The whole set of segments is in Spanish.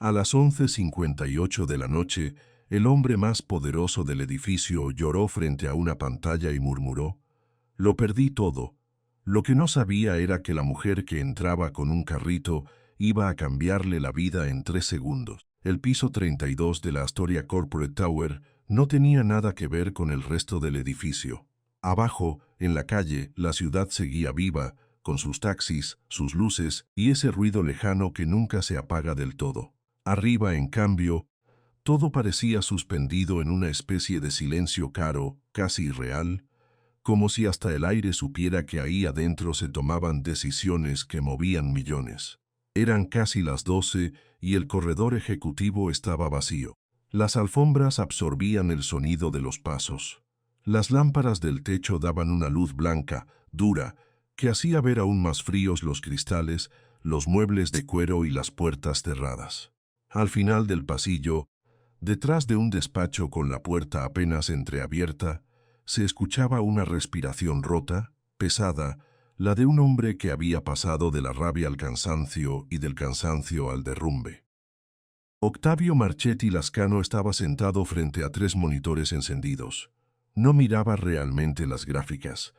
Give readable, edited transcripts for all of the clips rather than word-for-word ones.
A las 11:58 de la noche, el hombre más poderoso del edificio lloró frente a una pantalla y murmuró: «Lo perdí todo». Lo que no sabía era que la mujer que entraba con un carrito iba a cambiarle la vida en 3 segundos. El piso 32 de la Astoria Corporate Tower no tenía nada que ver con el resto del edificio. Abajo, en la calle, la ciudad seguía viva, con sus taxis, sus luces y ese ruido lejano que nunca se apaga del todo. Arriba, en cambio, todo parecía suspendido en una especie de silencio caro, casi irreal, como si hasta el aire supiera que ahí adentro se tomaban decisiones que movían millones. Eran casi las 12 y el corredor ejecutivo estaba vacío. Las alfombras absorbían el sonido de los pasos. Las lámparas del techo daban una luz blanca, dura, que hacía ver aún más fríos los cristales, los muebles de cuero y las puertas cerradas. Al final del pasillo, detrás de un despacho con la puerta apenas entreabierta, se escuchaba una respiración rota, pesada, la de un hombre que había pasado de la rabia al cansancio y del cansancio al derrumbe. Octavio Marchetti Lascano estaba sentado frente a 3 monitores encendidos. No miraba realmente las gráficas.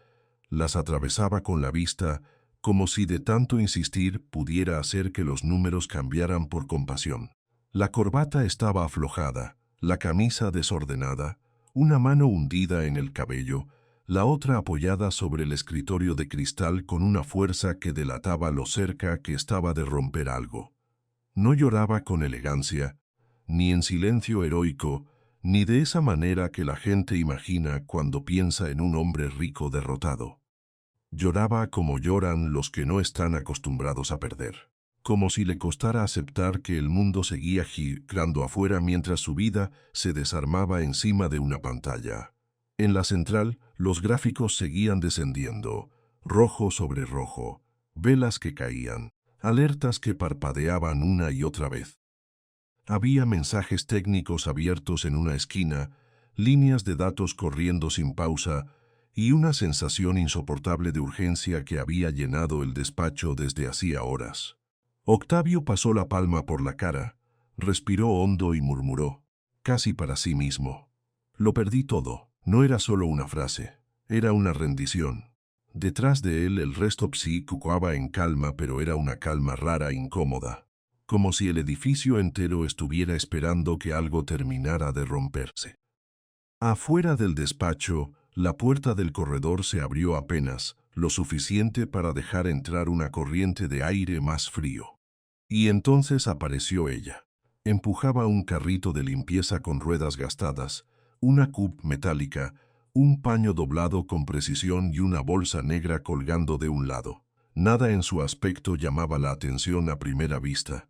Las atravesaba con la vista, como si de tanto insistir pudiera hacer que los números cambiaran por compasión. La corbata estaba aflojada, la camisa desordenada, una mano hundida en el cabello, la otra apoyada sobre el escritorio de cristal con una fuerza que delataba lo cerca que estaba de romper algo. No lloraba con elegancia, ni en silencio heroico, ni de esa manera que la gente imagina cuando piensa en un hombre rico derrotado. Lloraba como lloran los que no están acostumbrados a perder. Como si le costara aceptar que el mundo seguía girando afuera mientras su vida se desarmaba encima de una pantalla. En la central, los gráficos seguían descendiendo, rojo sobre rojo, velas que caían, alertas que parpadeaban una y otra vez. Había mensajes técnicos abiertos en una esquina, líneas de datos corriendo sin pausa y una sensación insoportable de urgencia que había llenado el despacho desde hacía horas. Octavio pasó la palma por la cara, respiró hondo y murmuró, casi para sí mismo: «Lo perdí todo». No era solo una frase, era una rendición. Detrás de él el resto psicoaba en calma, pero era una calma rara e incómoda, como si el edificio entero estuviera esperando que algo terminara de romperse. Afuera del despacho, la puerta del corredor se abrió apenas, lo suficiente para dejar entrar una corriente de aire más frío. Y entonces apareció ella. Empujaba un carrito de limpieza con ruedas gastadas, una cup metálica, un paño doblado con precisión y una bolsa negra colgando de un lado. Nada en su aspecto llamaba la atención a primera vista.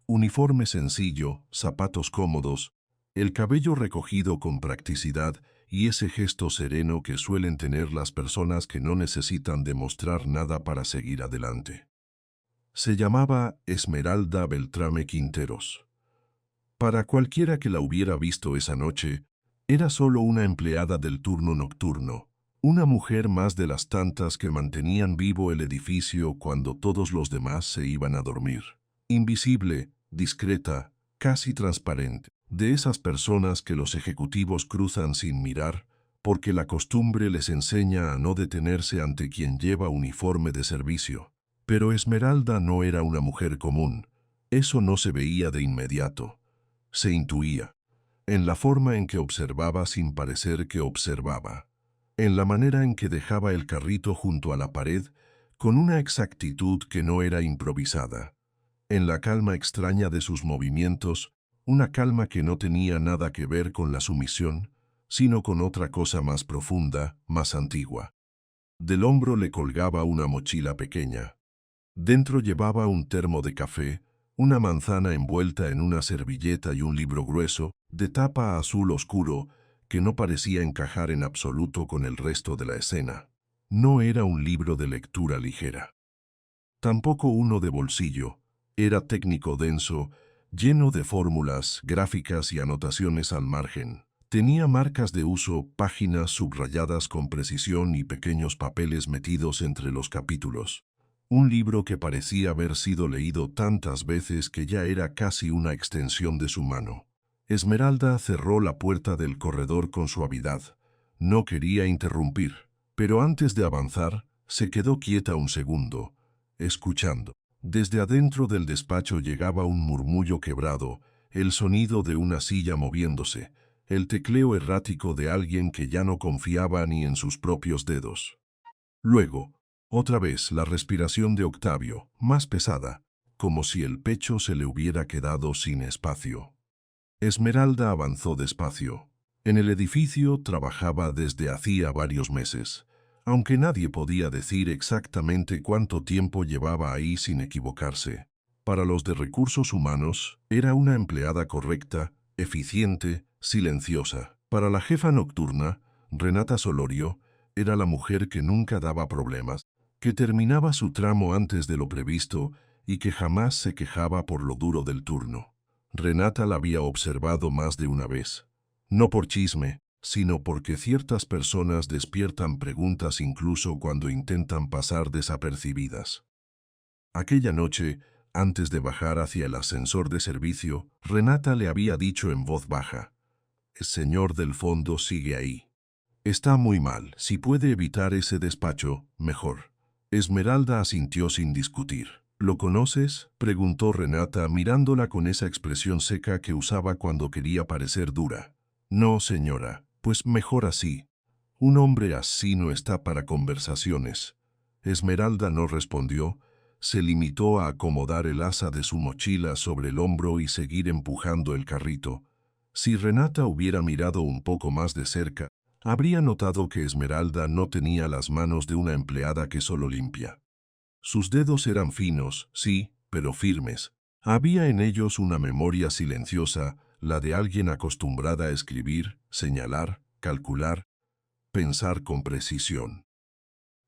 Uniforme sencillo, zapatos cómodos, el cabello recogido con practicidad y ese gesto sereno que suelen tener las personas que no necesitan demostrar nada para seguir adelante. Se llamaba Esmeralda Beltrame Quinteros. Para cualquiera que la hubiera visto esa noche, era solo una empleada del turno nocturno, una mujer más de las tantas que mantenían vivo el edificio cuando todos los demás se iban a dormir. Invisible, discreta, casi transparente, de esas personas que los ejecutivos cruzan sin mirar, porque la costumbre les enseña a no detenerse ante quien lleva uniforme de servicio. Pero Esmeralda no era una mujer común, eso no se veía de inmediato, se intuía, en la forma en que observaba sin parecer que observaba, en la manera en que dejaba el carrito junto a la pared con una exactitud que no era improvisada, en la calma extraña de sus movimientos, una calma que no tenía nada que ver con la sumisión, sino con otra cosa más profunda, más antigua. Del hombro le colgaba una mochila pequeña. Dentro llevaba un termo de café, una manzana envuelta en una servilleta y un libro grueso, de tapa azul oscuro, que no parecía encajar en absoluto con el resto de la escena. No era un libro de lectura ligera. Tampoco uno de bolsillo. Era técnico denso, lleno de fórmulas, gráficas y anotaciones al margen. Tenía marcas de uso, páginas subrayadas con precisión y pequeños papeles metidos entre los capítulos. Un libro que parecía haber sido leído tantas veces que ya era casi una extensión de su mano. Esmeralda cerró la puerta del corredor con suavidad. No quería interrumpir, pero antes de avanzar, se quedó quieta un segundo, escuchando. Desde adentro del despacho llegaba un murmullo quebrado, el sonido de una silla moviéndose, el tecleo errático de alguien que ya no confiaba ni en sus propios dedos. Luego, otra vez la respiración de Octavio, más pesada, como si el pecho se le hubiera quedado sin espacio. Esmeralda avanzó despacio. En el edificio trabajaba desde hacía varios meses, aunque nadie podía decir exactamente cuánto tiempo llevaba ahí sin equivocarse. Para los de recursos humanos, era una empleada correcta, eficiente, silenciosa. Para la jefa nocturna, Renata Solorio, era la mujer que nunca daba problemas, que terminaba su tramo antes de lo previsto y que jamás se quejaba por lo duro del turno. Renata la había observado más de una vez. No por chisme, sino porque ciertas personas despiertan preguntas incluso cuando intentan pasar desapercibidas. Aquella noche, antes de bajar hacia el ascensor de servicio, Renata le había dicho en voz baja: «El señor del fondo sigue ahí. Está muy mal. Si puede evitar ese despacho, mejor». Esmeralda asintió sin discutir. «¿Lo conoces?», preguntó Renata mirándola con esa expresión seca que usaba cuando quería parecer dura. «No, señora. Pues mejor así. Un hombre así no está para conversaciones». Esmeralda no respondió, se limitó a acomodar el asa de su mochila sobre el hombro y seguir empujando el carrito. Si Renata hubiera mirado un poco más de cerca, habría notado que Esmeralda no tenía las manos de una empleada que solo limpia. Sus dedos eran finos, sí, pero firmes. Había en ellos una memoria silenciosa, la de alguien acostumbrada a escribir, señalar, calcular, pensar con precisión.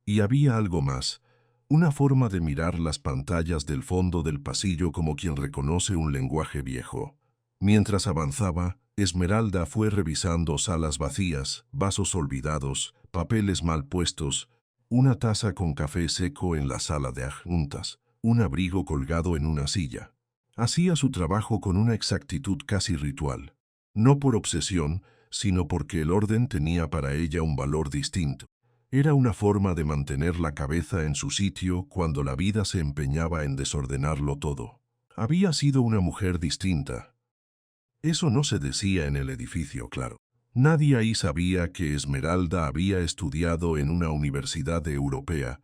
Y había algo más, una forma de mirar las pantallas del fondo del pasillo como quien reconoce un lenguaje viejo. Mientras avanzaba, Esmeralda fue revisando salas vacías, vasos olvidados, papeles mal puestos, una taza con café seco en la sala de adjuntas, un abrigo colgado en una silla. Hacía su trabajo con una exactitud casi ritual. No por obsesión, sino porque el orden tenía para ella un valor distinto. Era una forma de mantener la cabeza en su sitio cuando la vida se empeñaba en desordenarlo todo. Había sido una mujer distinta. Eso no se decía en el edificio, claro. Nadie ahí sabía que Esmeralda había estudiado en una universidad europea,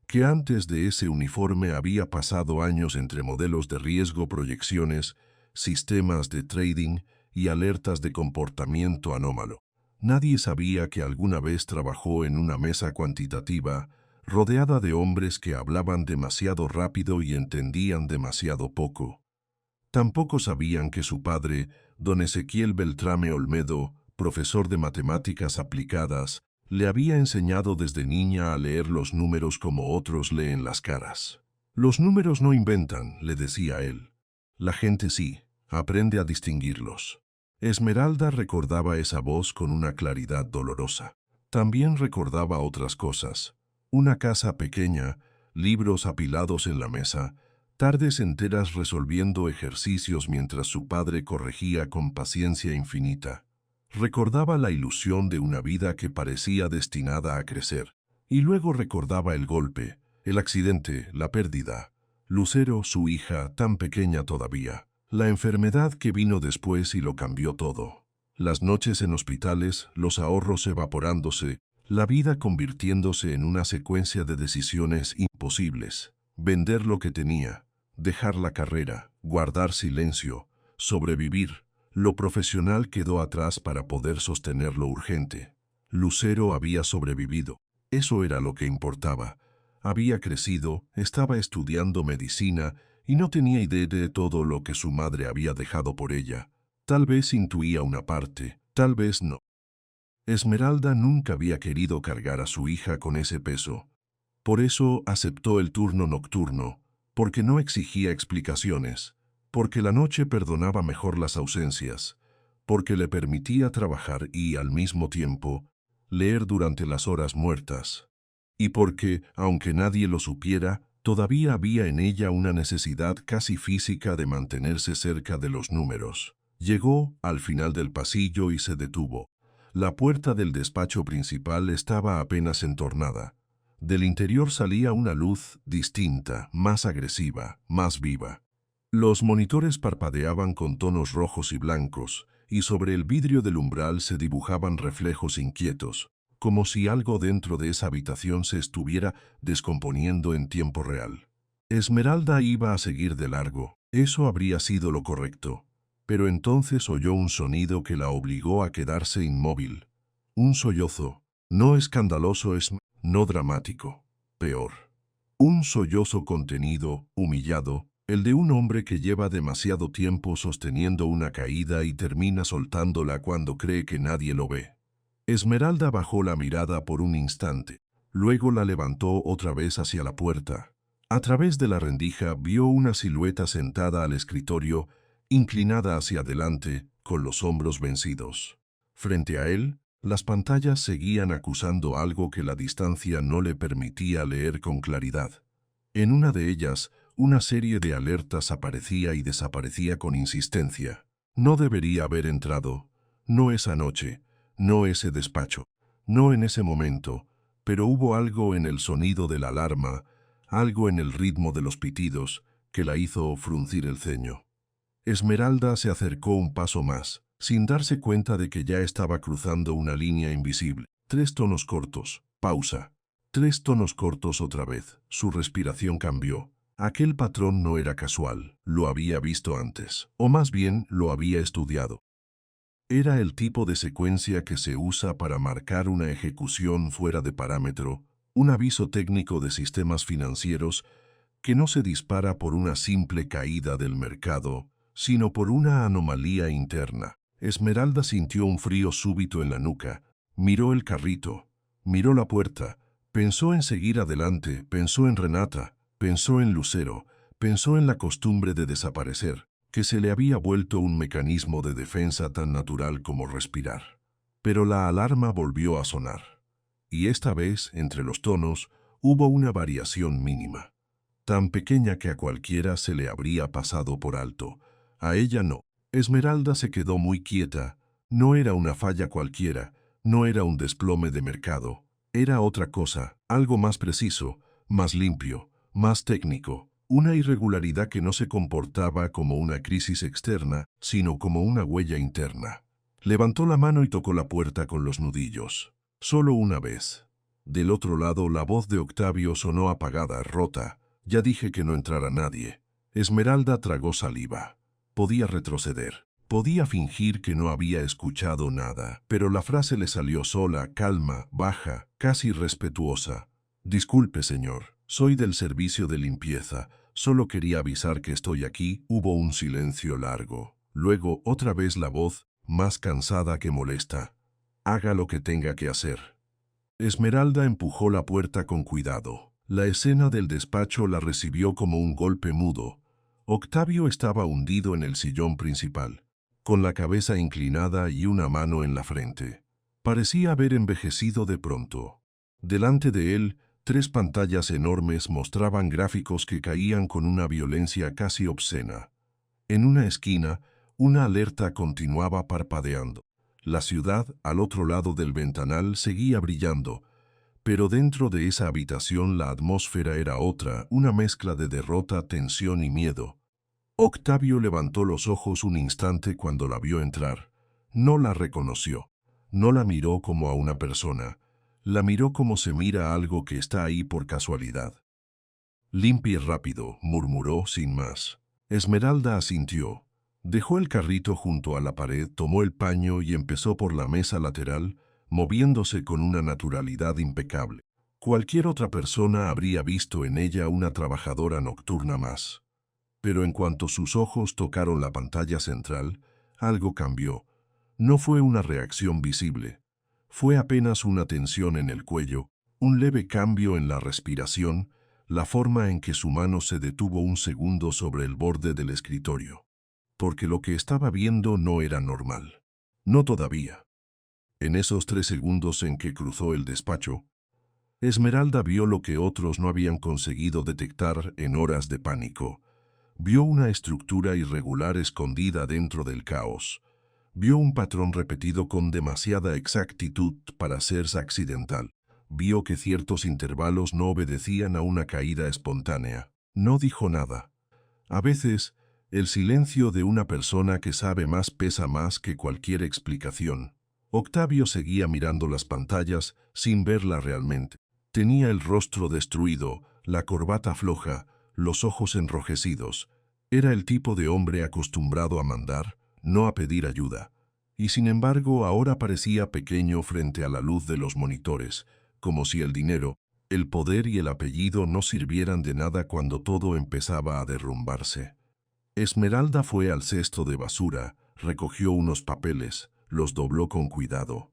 que antes de ese uniforme había pasado años entre modelos de riesgo, proyecciones, sistemas de trading y alertas de comportamiento anómalo. Nadie sabía que alguna vez trabajó en una mesa cuantitativa, rodeada de hombres que hablaban demasiado rápido y entendían demasiado poco. Tampoco sabían que su padre, don Ezequiel Beltrame Olmedo, profesor de matemáticas aplicadas, le había enseñado desde niña a leer los números como otros leen las caras. «Los números no inventan», le decía él. «La gente sí, aprende a distinguirlos». Esmeralda recordaba esa voz con una claridad dolorosa. También recordaba otras cosas. Una casa pequeña, libros apilados en la mesa, tardes enteras resolviendo ejercicios mientras su padre corregía con paciencia infinita. Recordaba la ilusión de una vida que parecía destinada a crecer. Y luego recordaba el golpe, el accidente, la pérdida. Lucero, su hija, tan pequeña todavía. La enfermedad que vino después y lo cambió todo. Las noches en hospitales, los ahorros evaporándose, la vida convirtiéndose en una secuencia de decisiones imposibles. Vender lo que tenía, dejar la carrera, guardar silencio, sobrevivir. Lo profesional quedó atrás para poder sostener lo urgente. Lucero había sobrevivido. Eso era lo que importaba. Había crecido, estaba estudiando medicina y no tenía idea de todo lo que su madre había dejado por ella. Tal vez intuía una parte, tal vez no. Esmeralda nunca había querido cargar a su hija con ese peso. Por eso aceptó el turno nocturno, porque no exigía explicaciones, porque la noche perdonaba mejor las ausencias, porque le permitía trabajar y, al mismo tiempo, leer durante las horas muertas. Y porque, aunque nadie lo supiera, Todavía había en ella una necesidad casi física de mantenerse cerca de los números. Llegó al final del pasillo y se detuvo. La puerta del despacho principal estaba apenas entornada. Del interior salía una luz distinta, más agresiva, más viva. Los monitores parpadeaban con tonos rojos y blancos, y sobre el vidrio del umbral se dibujaban reflejos inquietos, como si algo dentro de esa habitación se estuviera descomponiendo en tiempo real. Esmeralda iba a seguir de largo, eso habría sido lo correcto, pero entonces oyó un sonido que la obligó a quedarse inmóvil. Un sollozo, no escandaloso, no dramático, peor. Un sollozo contenido, humillado, el de un hombre que lleva demasiado tiempo sosteniendo una caída y termina soltándola cuando cree que nadie lo ve. Esmeralda bajó la mirada por un instante, luego la levantó otra vez hacia la puerta. A través de la rendija vio una silueta sentada al escritorio, inclinada hacia adelante, con los hombros vencidos. Frente a él, las pantallas seguían acusando algo que la distancia no le permitía leer con claridad. En una de ellas, una serie de alertas aparecía y desaparecía con insistencia. No debería haber entrado, no esa noche, no ese despacho, no en ese momento, pero hubo algo en el sonido de la alarma, algo en el ritmo de los pitidos, que la hizo fruncir el ceño. Esmeralda se acercó un paso más, sin darse cuenta de que ya estaba cruzando una línea invisible. 3 tonos cortos, pausa. 3 tonos cortos otra vez. Su respiración cambió. Aquel patrón no era casual, lo había visto antes, o más bien lo había estudiado. Era el tipo de secuencia que se usa para marcar una ejecución fuera de parámetro, un aviso técnico de sistemas financieros que no se dispara por una simple caída del mercado, sino por una anomalía interna. Esmeralda sintió un frío súbito en la nuca, miró el carrito, miró la puerta, pensó en seguir adelante, pensó en Renata, pensó en Lucero, pensó en la costumbre de desaparecer, que se le había vuelto un mecanismo de defensa tan natural como respirar. Pero la alarma volvió a sonar, y esta vez, entre los tonos, hubo una variación mínima, tan pequeña que a cualquiera se le habría pasado por alto. A ella no. Esmeralda se quedó muy quieta. No era una falla cualquiera, no era un desplome de mercado. Era otra cosa, algo más preciso, más limpio, más técnico. Una irregularidad que no se comportaba como una crisis externa, sino como una huella interna. Levantó la mano y tocó la puerta con los nudillos. Solo una vez. Del otro lado la voz de Octavio sonó apagada, rota. Ya dije que no entrara nadie. Esmeralda tragó saliva. Podía retroceder. Podía fingir que no había escuchado nada, pero la frase le salió sola, calma, baja, casi respetuosa. Disculpe, señor, soy del servicio de limpieza. Solo quería avisar que estoy aquí. Hubo un silencio largo. Luego, otra vez la voz, más cansada que molesta. Haga lo que tenga que hacer. Esmeralda empujó la puerta con cuidado. La escena del despacho la recibió como un golpe mudo. Octavio estaba hundido en el sillón principal, con la cabeza inclinada y una mano en la frente. Parecía haber envejecido de pronto. Delante de él, 3 pantallas enormes mostraban gráficos que caían con una violencia casi obscena. En una esquina, una alerta continuaba parpadeando. La ciudad, al otro lado del ventanal, seguía brillando, pero dentro de esa habitación la atmósfera era otra, una mezcla de derrota, tensión y miedo. Octavio levantó los ojos un instante cuando la vio entrar. No la reconoció. No la miró como a una persona. La miró como se mira a algo que está ahí por casualidad. Limpie rápido, murmuró sin más. Esmeralda asintió. Dejó el carrito junto a la pared, tomó el paño y empezó por la mesa lateral, moviéndose con una naturalidad impecable. Cualquier otra persona habría visto en ella una trabajadora nocturna más. Pero en cuanto sus ojos tocaron la pantalla central, algo cambió. No fue una reacción visible. Fue apenas una tensión en el cuello, un leve cambio en la respiración, la forma en que su mano se detuvo un segundo sobre el borde del escritorio. Porque lo que estaba viendo no era normal. No todavía. En esos 3 segundos en que cruzó el despacho, Esmeralda vio lo que otros no habían conseguido detectar en horas de pánico. Vio una estructura irregular escondida dentro del caos. Vio un patrón repetido con demasiada exactitud para ser accidental. Vio que ciertos intervalos no obedecían a una caída espontánea. No dijo nada. A veces, el silencio de una persona que sabe más pesa más que cualquier explicación. Octavio seguía mirando las pantallas sin verla realmente. Tenía el rostro destruido, la corbata floja, los ojos enrojecidos. Era el tipo de hombre acostumbrado a mandar, no a pedir ayuda. Y sin embargo ahora parecía pequeño frente a la luz de los monitores, como si el dinero, el poder y el apellido no sirvieran de nada cuando todo empezaba a derrumbarse. Esmeralda fue al cesto de basura, recogió unos papeles, los dobló con cuidado.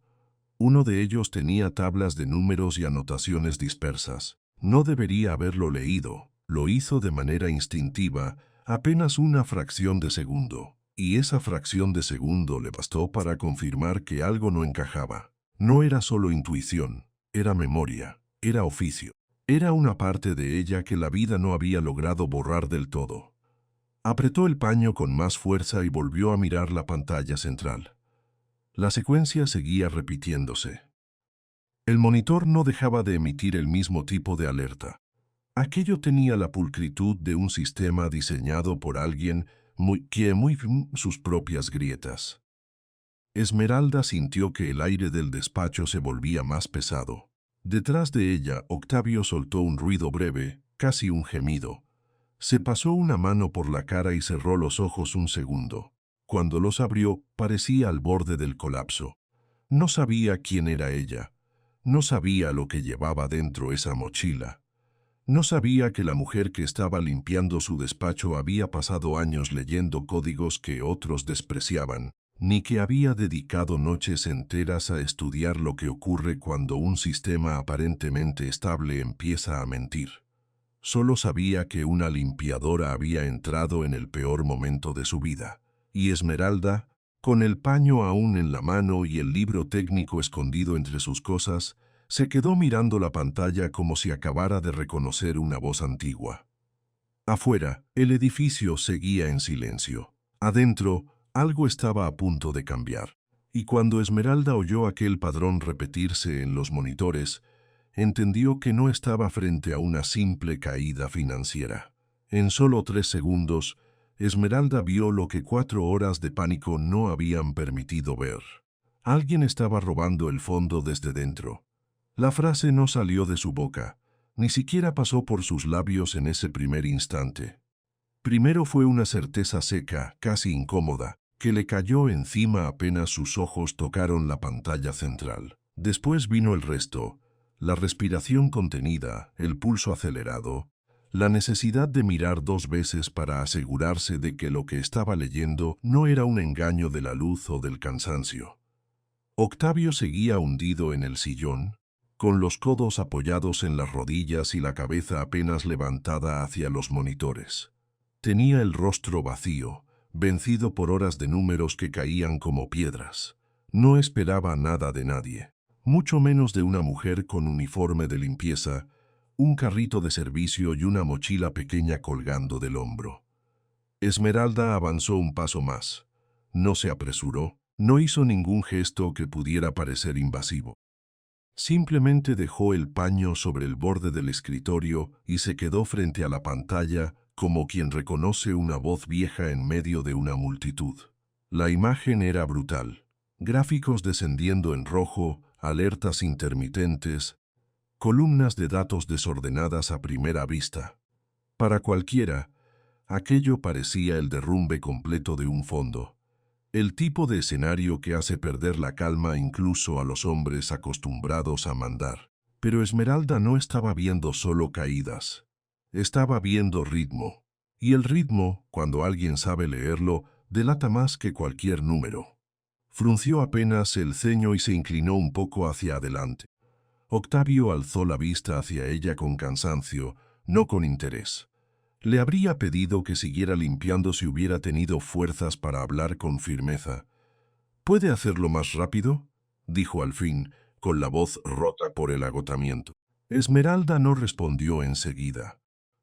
Uno de ellos tenía tablas de números y anotaciones dispersas. No debería haberlo leído. Lo hizo de manera instintiva, apenas una fracción de segundo. Y esa fracción de segundo le bastó para confirmar que algo no encajaba. No era solo intuición, era memoria, era oficio. Era una parte de ella que la vida no había logrado borrar del todo. Apretó el paño con más fuerza y volvió a mirar la pantalla central. La secuencia seguía repitiéndose. El monitor no dejaba de emitir el mismo tipo de alerta. Aquello tenía la pulcritud de un sistema diseñado por alguien que muy sus propias grietas. Esmeralda sintió que el aire del despacho se volvía más pesado. Detrás de ella, Octavio soltó un ruido breve, casi un gemido. Se pasó una mano por la cara y cerró los ojos un segundo. Cuando los abrió, parecía al borde del colapso. No sabía quién era ella. No sabía lo que llevaba dentro esa mochila. No sabía que la mujer que estaba limpiando su despacho había pasado años leyendo códigos que otros despreciaban, ni que había dedicado noches enteras a estudiar lo que ocurre cuando un sistema aparentemente estable empieza a mentir. Solo sabía que una limpiadora había entrado en el peor momento de su vida, y Esmeralda, con el paño aún en la mano y el libro técnico escondido entre sus cosas, se quedó mirando la pantalla como si acabara de reconocer una voz antigua. Afuera, el edificio seguía en silencio. Adentro, algo estaba a punto de cambiar. Y cuando Esmeralda oyó aquel padrón repetirse en los monitores, entendió que no estaba frente a una simple caída financiera. En solo 3 segundos, Esmeralda vio lo que 4 horas de pánico no habían permitido ver. Alguien estaba robando el fondo desde dentro. La frase no salió de su boca, ni siquiera pasó por sus labios en ese primer instante. Primero fue una certeza seca, casi incómoda, que le cayó encima apenas sus ojos tocaron la pantalla central. Después vino el resto, la respiración contenida, el pulso acelerado, la necesidad de mirar 2 veces para asegurarse de que lo que estaba leyendo no era un engaño de la luz o del cansancio. Octavio seguía hundido en el sillón, con los codos apoyados en las rodillas y la cabeza apenas levantada hacia los monitores. Tenía el rostro vacío, vencido por horas de números que caían como piedras. No esperaba nada de nadie, mucho menos de una mujer con uniforme de limpieza, un carrito de servicio y una mochila pequeña colgando del hombro. Esmeralda avanzó un paso más. No se apresuró, no hizo ningún gesto que pudiera parecer invasivo. Simplemente dejó el paño sobre el borde del escritorio y se quedó frente a la pantalla como quien reconoce una voz vieja en medio de una multitud. La imagen era brutal. Gráficos descendiendo en rojo, alertas intermitentes, columnas de datos desordenadas a primera vista. Para cualquiera, aquello parecía el derrumbe completo de un fondo. El tipo de escenario que hace perder la calma incluso a los hombres acostumbrados a mandar. Pero Esmeralda no estaba viendo solo caídas. Estaba viendo ritmo. Y el ritmo, cuando alguien sabe leerlo, delata más que cualquier número. Frunció apenas el ceño y se inclinó un poco hacia adelante. Octavio alzó la vista hacia ella con cansancio, no con interés. Le habría pedido que siguiera limpiando si hubiera tenido fuerzas para hablar con firmeza. ¿Puede hacerlo más rápido?, dijo al fin, con la voz rota por el agotamiento. Esmeralda no respondió enseguida.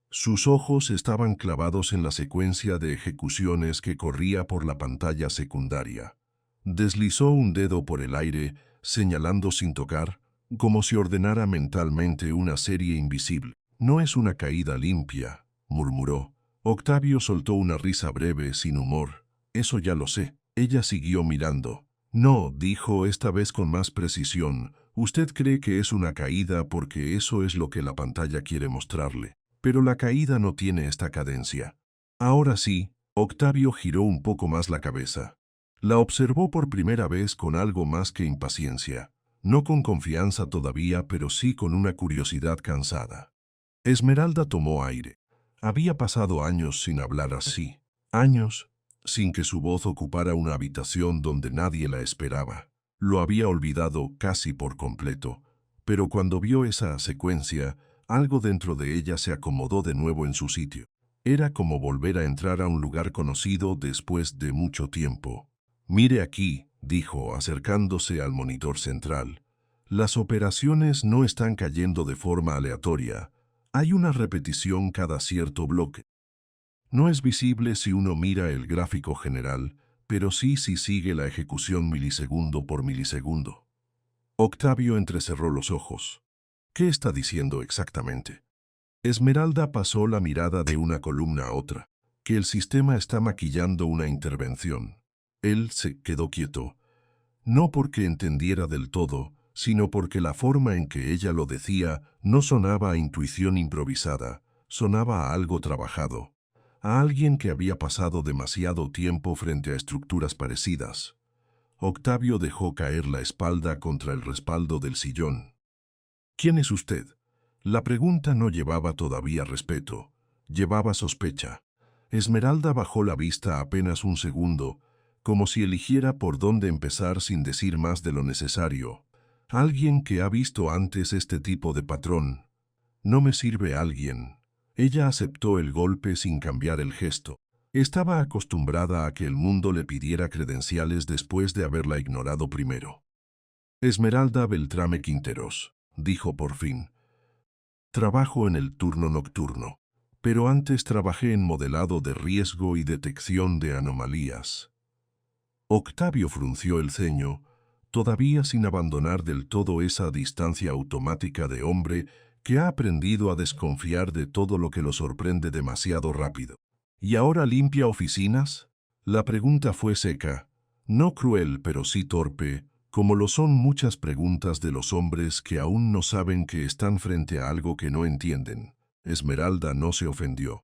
Sus ojos estaban clavados en la secuencia de ejecuciones que corría por la pantalla secundaria. Deslizó un dedo por el aire, señalando sin tocar, como si ordenara mentalmente una serie invisible. «No es una caída limpia», murmuró. Octavio soltó una risa breve, sin humor. «Eso ya lo sé». Ella siguió mirando. «No», dijo esta vez con más precisión. «Usted cree que es una caída porque eso es lo que la pantalla quiere mostrarle. Pero la caída no tiene esta cadencia». Ahora sí, Octavio giró un poco más la cabeza. La observó por primera vez con algo más que impaciencia. No con confianza todavía, pero sí con una curiosidad cansada. Esmeralda tomó aire. Había pasado años sin hablar así. Años sin que su voz ocupara una habitación donde nadie la esperaba. Lo había olvidado casi por completo. Pero cuando vio esa secuencia, algo dentro de ella se acomodó de nuevo en su sitio. Era como volver a entrar a un lugar conocido después de mucho tiempo. «Mire aquí», dijo, acercándose al monitor central. «Las operaciones no están cayendo de forma aleatoria. Hay una repetición cada cierto bloque. No es visible si uno mira el gráfico general, pero sí si sigue la ejecución milisegundo por milisegundo». Octavio entrecerró los ojos. «¿Qué está diciendo exactamente?» Esmeralda pasó la mirada de una columna a otra. «Que el sistema está maquillando una intervención». Él se quedó quieto, no porque entendiera del todo, sino porque la forma en que ella lo decía no sonaba a intuición improvisada, sonaba a algo trabajado, a alguien que había pasado demasiado tiempo frente a estructuras parecidas. Octavio dejó caer la espalda contra el respaldo del sillón. «¿Quién es usted?» La pregunta no llevaba todavía respeto, llevaba sospecha. Esmeralda bajó la vista apenas un segundo, como si eligiera por dónde empezar sin decir más de lo necesario. «Alguien que ha visto antes este tipo de patrón. No me sirve alguien». Ella aceptó el golpe sin cambiar el gesto. Estaba acostumbrada a que el mundo le pidiera credenciales después de haberla ignorado primero. «Esmeralda Beltrame Quinteros», dijo por fin. «Trabajo en el turno nocturno, pero antes trabajé en modelado de riesgo y detección de anomalías». Octavio frunció el ceño, todavía sin abandonar del todo esa distancia automática de hombre que ha aprendido a desconfiar de todo lo que lo sorprende demasiado rápido. «¿Y ahora limpia oficinas?» La pregunta fue seca, no cruel pero sí torpe, como lo son muchas preguntas de los hombres que aún no saben que están frente a algo que no entienden. Esmeralda no se ofendió.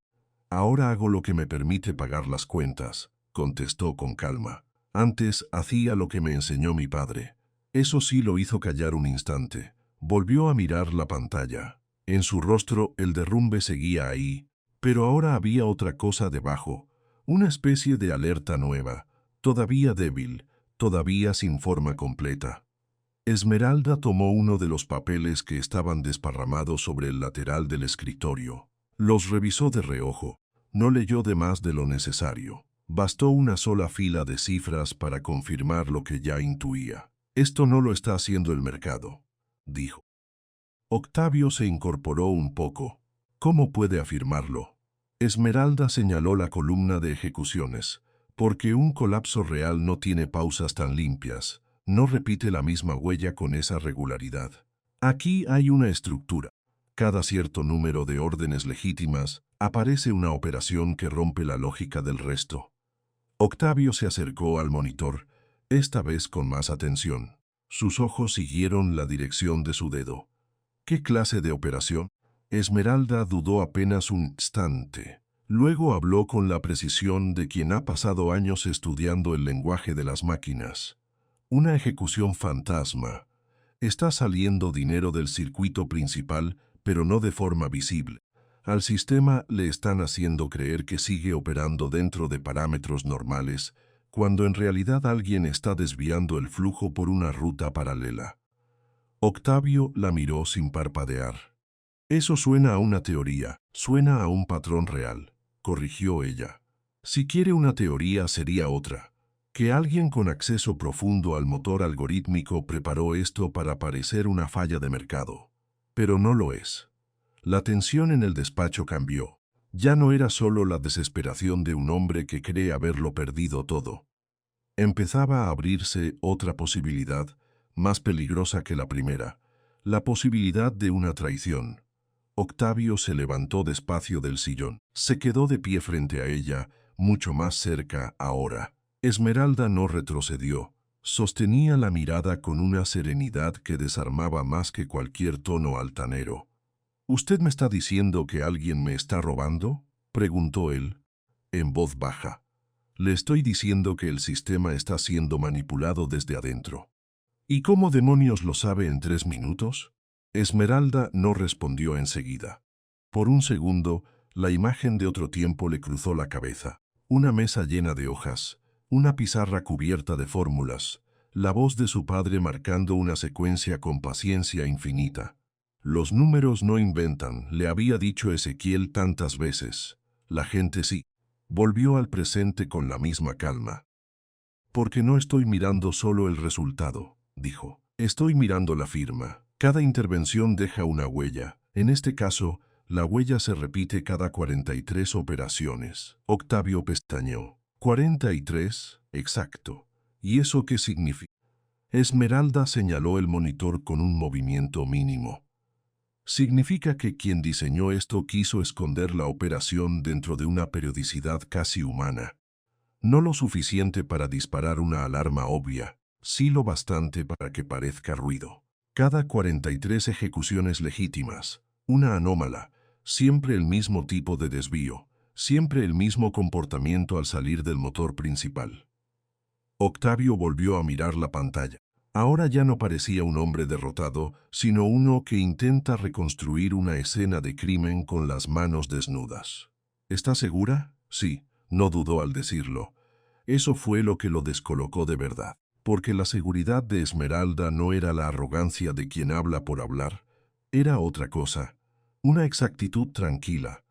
«Ahora hago lo que me permite pagar las cuentas», contestó con calma. «Antes hacía lo que me enseñó mi padre». Eso sí lo hizo callar un instante. Volvió a mirar la pantalla. En su rostro el derrumbe seguía ahí, pero ahora había otra cosa debajo, una especie de alerta nueva, todavía débil, todavía sin forma completa. Esmeralda tomó uno de los papeles que estaban desparramados sobre el lateral del escritorio. Los revisó de reojo. No leyó de más de lo necesario. Bastó una sola fila de cifras para confirmar lo que ya intuía. «Esto no lo está haciendo el mercado», dijo. Octavio se incorporó un poco. «¿Cómo puede afirmarlo?» Esmeralda señaló la columna de ejecuciones. «Porque un colapso real no tiene pausas tan limpias, no repite la misma huella con esa regularidad. Aquí hay una estructura. Cada cierto número de órdenes legítimas, aparece una operación que rompe la lógica del resto». Octavio se acercó al monitor, esta vez con más atención. Sus ojos siguieron la dirección de su dedo. «¿Qué clase de operación?» Esmeralda dudó apenas un instante. Luego habló con la precisión de quien ha pasado años estudiando el lenguaje de las máquinas. «Una ejecución fantasma. Está saliendo dinero del circuito principal, pero no de forma visible. Al sistema le están haciendo creer que sigue operando dentro de parámetros normales, cuando en realidad alguien está desviando el flujo por una ruta paralela». Octavio la miró sin parpadear. «Eso suena a una teoría, suena a un patrón real», corrigió ella. «Si quiere una teoría sería otra. Que alguien con acceso profundo al motor algorítmico preparó esto para parecer una falla de mercado». Pero no lo es. La tensión en el despacho cambió. Ya no era solo la desesperación de un hombre que cree haberlo perdido todo. Empezaba a abrirse otra posibilidad, más peligrosa que la primera, la posibilidad de una traición. Octavio se levantó despacio del sillón. Se quedó de pie frente a ella, mucho más cerca ahora. Esmeralda no retrocedió. Sostenía la mirada con una serenidad que desarmaba más que cualquier tono altanero. ¿Usted me está diciendo que alguien me está robando?, preguntó él, en voz baja. Le estoy diciendo que el sistema está siendo manipulado desde adentro. ¿Y cómo demonios lo sabe en 3 minutos? Esmeralda no respondió enseguida. Por un segundo, la imagen de otro tiempo le cruzó la cabeza. Una mesa llena de hojas, una pizarra cubierta de fórmulas, la voz de su padre marcando una secuencia con paciencia infinita. Los números no inventan, le había dicho Ezequiel tantas veces. La gente sí. Volvió al presente con la misma calma. Porque no estoy mirando solo el resultado, dijo. Estoy mirando la firma. Cada intervención deja una huella. En este caso, la huella se repite cada 43 operaciones. Octavio pestañeó. 43, exacto. ¿Y eso qué significa? Esmeralda señaló el monitor con un movimiento mínimo. Significa que quien diseñó esto quiso esconder la operación dentro de una periodicidad casi humana. No lo suficiente para disparar una alarma obvia, sí lo bastante para que parezca ruido. Cada 43 ejecuciones legítimas, una anómala, siempre el mismo tipo de desvío, siempre el mismo comportamiento al salir del motor principal. Octavio volvió a mirar la pantalla. Ahora ya no parecía un hombre derrotado, sino uno que intenta reconstruir una escena de crimen con las manos desnudas. ¿Está segura? Sí, no dudó al decirlo. Eso fue lo que lo descolocó de verdad, porque la seguridad de Esmeralda no era la arrogancia de quien habla por hablar, era otra cosa, una exactitud tranquila,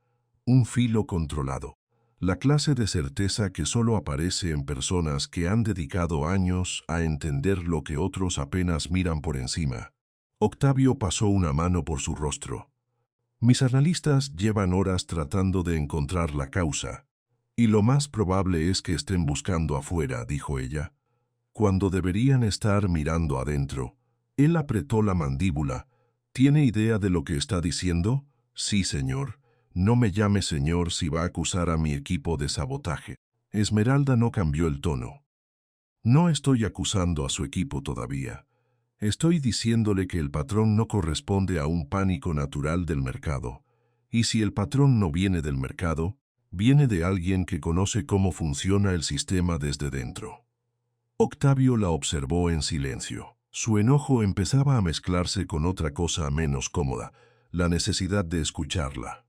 un filo controlado. La clase de certeza que solo aparece en personas que han dedicado años a entender lo que otros apenas miran por encima. Octavio pasó una mano por su rostro. Mis analistas llevan horas tratando de encontrar la causa, y lo más probable es que estén buscando afuera, dijo ella, cuando deberían estar mirando adentro. Él apretó la mandíbula. ¿Tiene idea de lo que está diciendo? Sí, señor. No me llame señor si va a acusar a mi equipo de sabotaje. Esmeralda no cambió el tono. No estoy acusando a su equipo todavía. Estoy diciéndole que el patrón no corresponde a un pánico natural del mercado. Y si el patrón no viene del mercado, viene de alguien que conoce cómo funciona el sistema desde dentro. Octavio la observó en silencio. Su enojo empezaba a mezclarse con otra cosa menos cómoda, la necesidad de escucharla.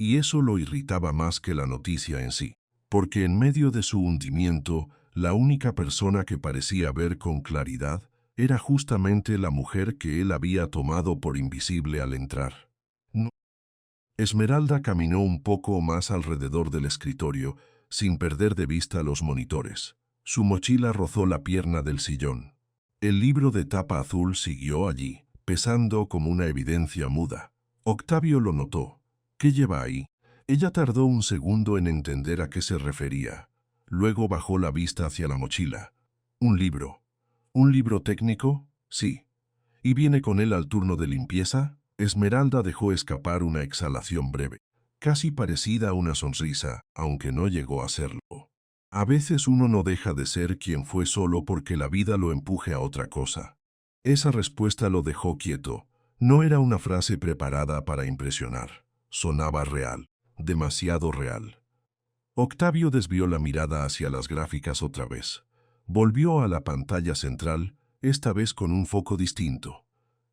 Y eso lo irritaba más que la noticia en sí, porque en medio de su hundimiento, la única persona que parecía ver con claridad era justamente la mujer que él había tomado por invisible al entrar. No. Esmeralda caminó un poco más alrededor del escritorio, sin perder de vista los monitores. Su mochila rozó la pierna del sillón. El libro de tapa azul siguió allí, pesando como una evidencia muda. Octavio lo notó. ¿Qué lleva ahí? Ella tardó un segundo en entender a qué se refería. Luego bajó la vista hacia la mochila. ¿Un libro? ¿Un libro técnico? Sí. ¿Y viene con él al turno de limpieza? Esmeralda dejó escapar una exhalación breve, casi parecida a una sonrisa, aunque no llegó a serlo. A veces uno no deja de ser quien fue solo porque la vida lo empuje a otra cosa. Esa respuesta lo dejó quieto. No era una frase preparada para impresionar. Sonaba real, demasiado real. Octavio desvió la mirada hacia las gráficas otra vez. Volvió a la pantalla central, esta vez con un foco distinto.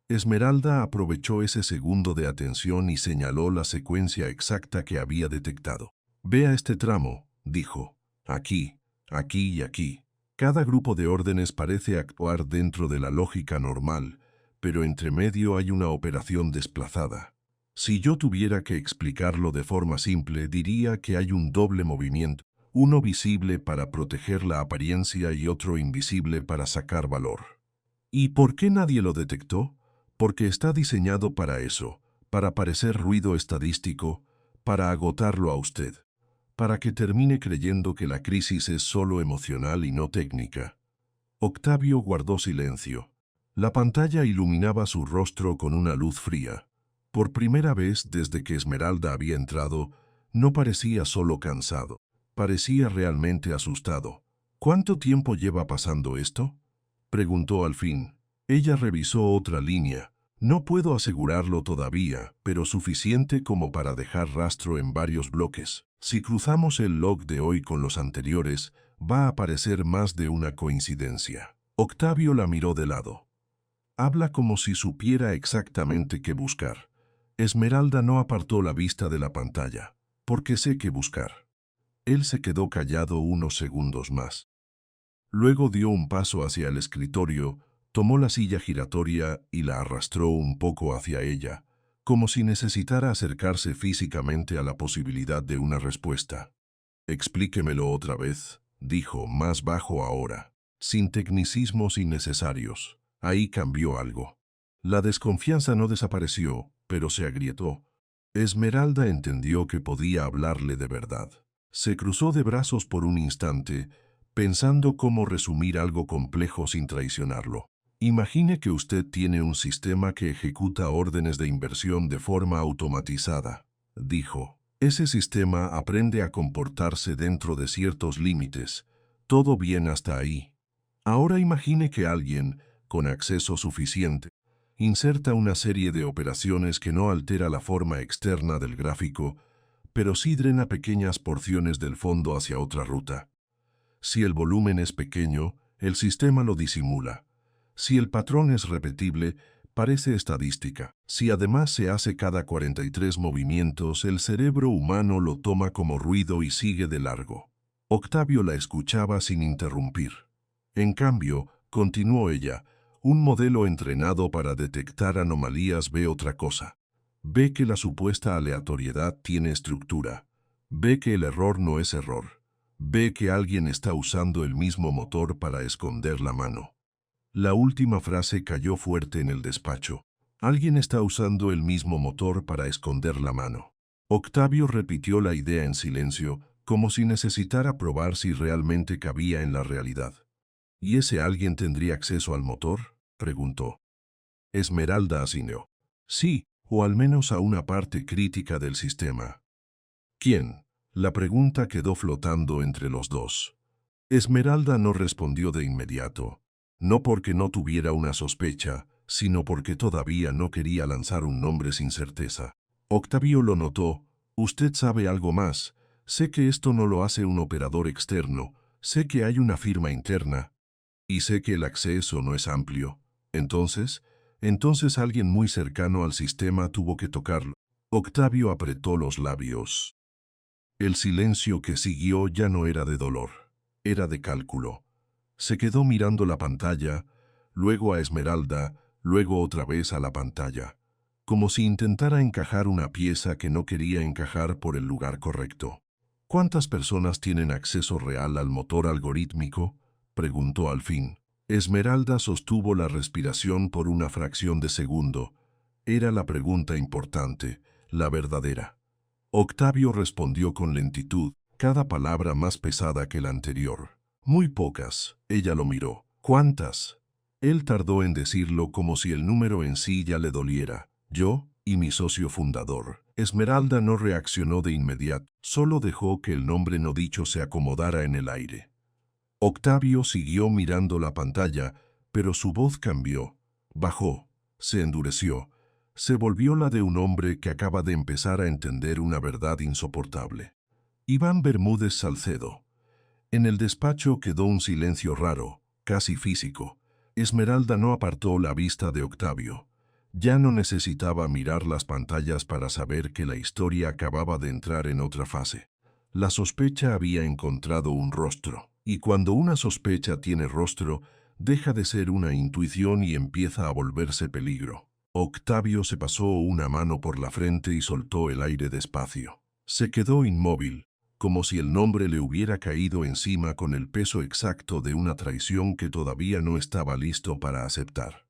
Esmeralda aprovechó ese segundo de atención y señaló la secuencia exacta que había detectado. «Vea este tramo», dijo. «Aquí, aquí y aquí». Cada grupo de órdenes parece actuar dentro de la lógica normal, pero entre medio hay una operación desplazada. Si yo tuviera que explicarlo de forma simple, diría que hay un doble movimiento, uno visible para proteger la apariencia y otro invisible para sacar valor. ¿Y por qué nadie lo detectó? porque está diseñado para eso, para parecer ruido estadístico, para agotarlo a usted, para que termine creyendo que la crisis es solo emocional y no técnica. Octavio guardó silencio. La pantalla iluminaba su rostro con una luz fría. Por primera vez desde que Esmeralda había entrado, no parecía solo cansado, parecía realmente asustado. ¿Cuánto tiempo lleva pasando esto?, preguntó al fin. Ella revisó otra línea. No puedo asegurarlo todavía, pero suficiente como para dejar rastro en varios bloques. Si cruzamos el log de hoy con los anteriores, va a aparecer más de una coincidencia. Octavio la miró de lado. Habla como si supiera exactamente qué buscar. Esmeralda no apartó la vista de la pantalla, porque sé qué buscar. Él se quedó callado unos segundos más. Luego dio un paso hacia el escritorio, tomó la silla giratoria y la arrastró un poco hacia ella, como si necesitara acercarse físicamente a la posibilidad de una respuesta. «Explíquemelo otra vez», dijo, más bajo ahora, sin tecnicismos innecesarios. Ahí cambió algo. La desconfianza no desapareció, pero se agrietó. Esmeralda entendió que podía hablarle de verdad. Se cruzó de brazos por un instante, pensando cómo resumir algo complejo sin traicionarlo. Imagine que usted tiene un sistema que ejecuta órdenes de inversión de forma automatizada, dijo. Ese sistema aprende a comportarse dentro de ciertos límites. Todo bien hasta ahí. Ahora imagine que alguien, con acceso suficiente, inserta una serie de operaciones que no altera la forma externa del gráfico, pero sí drena pequeñas porciones del fondo hacia otra ruta. Si el volumen es pequeño, el sistema lo disimula. Si el patrón es repetible, parece estadística. Si además se hace cada 43 movimientos, el cerebro humano lo toma como ruido y sigue de largo. Octavio la escuchaba sin interrumpir. En cambio, continuó ella, un modelo entrenado para detectar anomalías ve otra cosa. Ve que la supuesta aleatoriedad tiene estructura. Ve que el error no es error. Ve que alguien está usando el mismo motor para esconder la mano. La última frase cayó fuerte en el despacho. Alguien está usando el mismo motor para esconder la mano. Octavio repitió la idea en silencio, como si necesitara probar si realmente cabía en la realidad. ¿Y ese alguien tendría acceso al motor?, preguntó. Esmeralda asintió. Sí, o al menos a una parte crítica del sistema. ¿Quién? La pregunta quedó flotando entre los dos. Esmeralda no respondió de inmediato, no porque no tuviera una sospecha, sino porque todavía no quería lanzar un nombre sin certeza. Octavio lo notó. Usted sabe algo más. Sé que esto no lo hace un operador externo. Sé que hay una firma interna. Y sé que el acceso no es amplio. Entonces alguien muy cercano al sistema tuvo que tocarlo. Octavio apretó los labios. El silencio que siguió ya no era de dolor, era de cálculo. Se quedó mirando la pantalla, luego a Esmeralda, luego otra vez a la pantalla, como si intentara encajar una pieza que no quería encajar por el lugar correcto. ¿Cuántas personas tienen acceso real al motor algorítmico?, preguntó al fin. Esmeralda sostuvo la respiración por una fracción de segundo. Era la pregunta importante, la verdadera. Octavio respondió con lentitud, cada palabra más pesada que la anterior. Muy pocas. Ella lo miró. ¿Cuántas? Él tardó en decirlo como si el número en sí ya le doliera. Yo y mi socio fundador. Esmeralda no reaccionó de inmediato, solo dejó que el nombre no dicho se acomodara en el aire. Octavio siguió mirando la pantalla, pero su voz cambió. Bajó, se endureció. Se volvió la de un hombre que acaba de empezar a entender una verdad insoportable. Iván Bermúdez Salcedo. En el despacho quedó un silencio raro, casi físico. Esmeralda no apartó la vista de Octavio. Ya no necesitaba mirar las pantallas para saber que la historia acababa de entrar en otra fase. La sospecha había encontrado un rostro, y cuando una sospecha tiene rostro, deja de ser una intuición y empieza a volverse peligro. Octavio se pasó una mano por la frente y soltó el aire despacio. Se quedó inmóvil, como si el nombre le hubiera caído encima con el peso exacto de una traición que todavía no estaba listo para aceptar.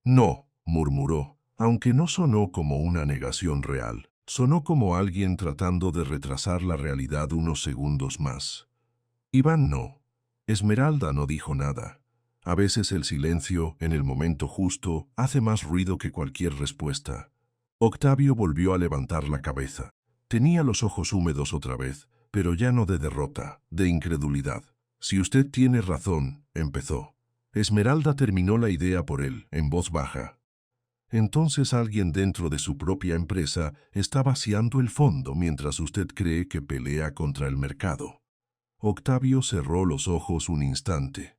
No, murmuró, aunque no sonó como una negación real. Sonó como alguien tratando de retrasar la realidad unos segundos más. Iván no. Esmeralda no dijo nada. A veces el silencio, en el momento justo, hace más ruido que cualquier respuesta. Octavio volvió a levantar la cabeza. Tenía los ojos húmedos otra vez, pero ya no de derrota, de incredulidad. Si usted tiene razón, empezó. Esmeralda terminó la idea por él, en voz baja. Entonces alguien dentro de su propia empresa está vaciando el fondo mientras usted cree que pelea contra el mercado. Octavio cerró los ojos un instante.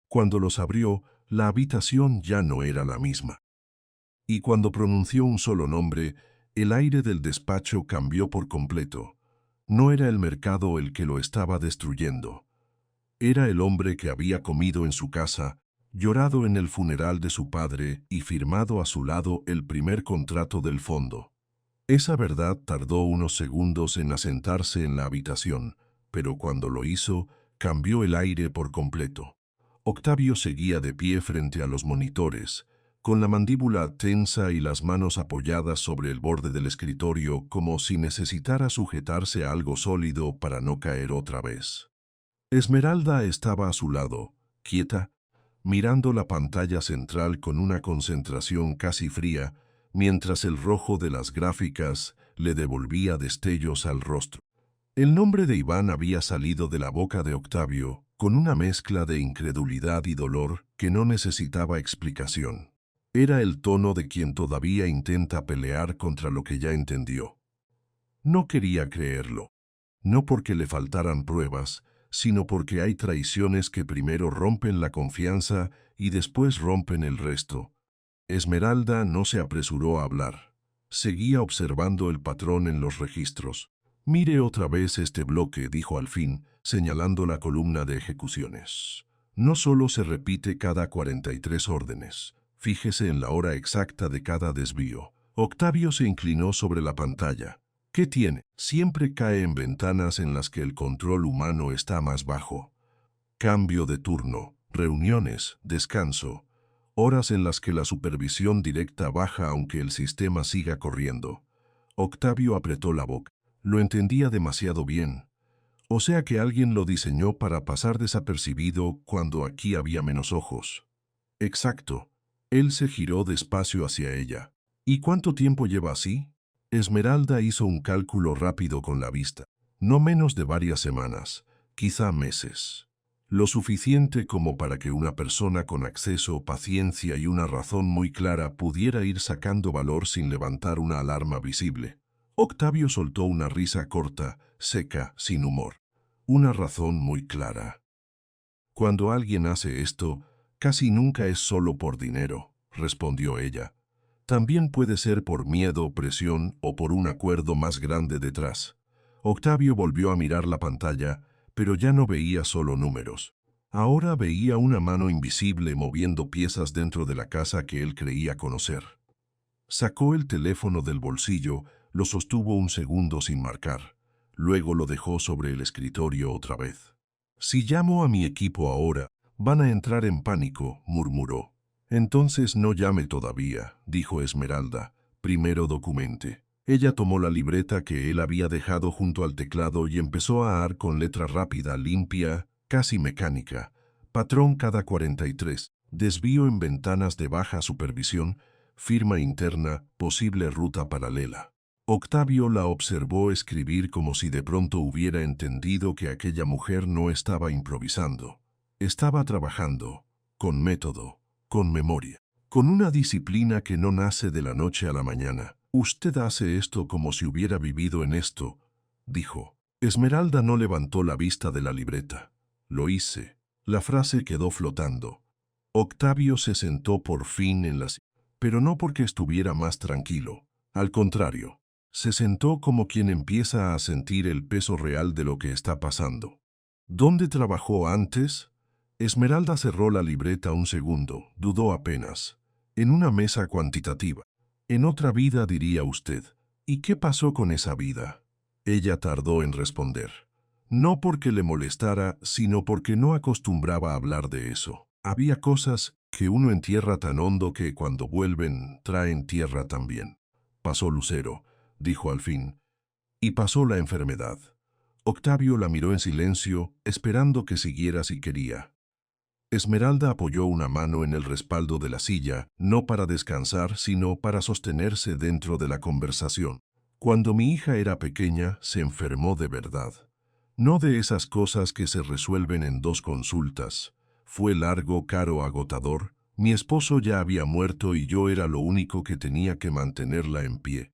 Cuando los abrió, la habitación ya no era la misma. Y cuando pronunció un solo nombre, el aire del despacho cambió por completo. No era el mercado el que lo estaba destruyendo. Era el hombre que había comido en su casa, llorado en el funeral de su padre y firmado a su lado el primer contrato del fondo. Esa verdad tardó unos segundos en asentarse en la habitación, pero cuando lo hizo, cambió el aire por completo. Octavio seguía de pie frente a los monitores, con la mandíbula tensa y las manos apoyadas sobre el borde del escritorio como si necesitara sujetarse a algo sólido para no caer otra vez. Esmeralda estaba a su lado, quieta, mirando la pantalla central con una concentración casi fría, mientras el rojo de las gráficas le devolvía destellos al rostro. El nombre de Iván había salido de la boca de Octavio con una mezcla de incredulidad y dolor que no necesitaba explicación. Era el tono de quien todavía intenta pelear contra lo que ya entendió. No quería creerlo, no porque le faltaran pruebas, sino porque hay traiciones que primero rompen la confianza y después rompen el resto. Esmeralda no se apresuró a hablar. Seguía observando el patrón en los registros. Mire otra vez este bloque, dijo al fin, señalando la columna de ejecuciones. No solo se repite cada 43 órdenes. Fíjese en la hora exacta de cada desvío. Octavio se inclinó sobre la pantalla. ¿Qué tiene? Siempre cae en ventanas en las que el control humano está más bajo. Cambio de turno, reuniones, descanso, horas en las que la supervisión directa baja aunque el sistema siga corriendo. Octavio apretó la boca. Lo entendía demasiado bien. O sea que alguien lo diseñó para pasar desapercibido cuando aquí había menos ojos. Exacto. Él se giró despacio hacia ella. ¿Y cuánto tiempo lleva así? Esmeralda hizo un cálculo rápido con la vista. No menos de varias semanas, quizá meses. Lo suficiente como para que una persona con acceso, paciencia y una razón muy clara pudiera ir sacando valor sin levantar una alarma visible. Octavio soltó una risa corta, seca, sin humor. Una razón muy clara. Cuando alguien hace esto, casi nunca es solo por dinero, respondió ella. También puede ser por miedo, presión o por un acuerdo más grande detrás. Octavio volvió a mirar la pantalla, pero ya no veía solo números. Ahora veía una mano invisible moviendo piezas dentro de la casa que él creía conocer. Sacó el teléfono del bolsillo, lo sostuvo un segundo sin marcar. Luego lo dejó sobre el escritorio otra vez. Si llamo a mi equipo ahora, van a entrar en pánico, murmuró. Entonces no llame todavía, dijo Esmeralda. Primero documente. Ella tomó la libreta que él había dejado junto al teclado y empezó a arar con letra rápida, limpia, casi mecánica. Patrón cada 43. Desvío en ventanas de baja supervisión. Firma interna, posible ruta paralela. Octavio la observó escribir como si de pronto hubiera entendido que aquella mujer no estaba improvisando. Estaba trabajando, con método, con memoria, con una disciplina que no nace de la noche a la mañana. Usted hace esto como si hubiera vivido en esto, dijo. Esmeralda no levantó la vista de la libreta. Lo hice. La frase quedó flotando. Octavio se sentó por fin en la silla, pero no porque estuviera más tranquilo. Al contrario, se sentó como quien empieza a sentir el peso real de lo que está pasando. ¿Dónde trabajó antes? Esmeralda cerró la libreta un segundo, dudó apenas. En una mesa cuantitativa. En otra vida, diría usted. ¿Y qué pasó con esa vida? Ella tardó en responder. No porque le molestara, sino porque no acostumbraba a hablar de eso. Había cosas que uno entierra tan hondo que cuando vuelven traen tierra también. Pasó Lucero, dijo al fin, y pasó la enfermedad. Octavio la miró en silencio, esperando que siguiera si quería. Esmeralda apoyó una mano en el respaldo de la silla, no para descansar, sino para sostenerse dentro de la conversación. Cuando mi hija era pequeña, se enfermó de verdad. No de esas cosas que se resuelven en 2 consultas. Fue largo, caro, agotador. Mi esposo ya había muerto y yo era lo único que tenía que mantenerla en pie.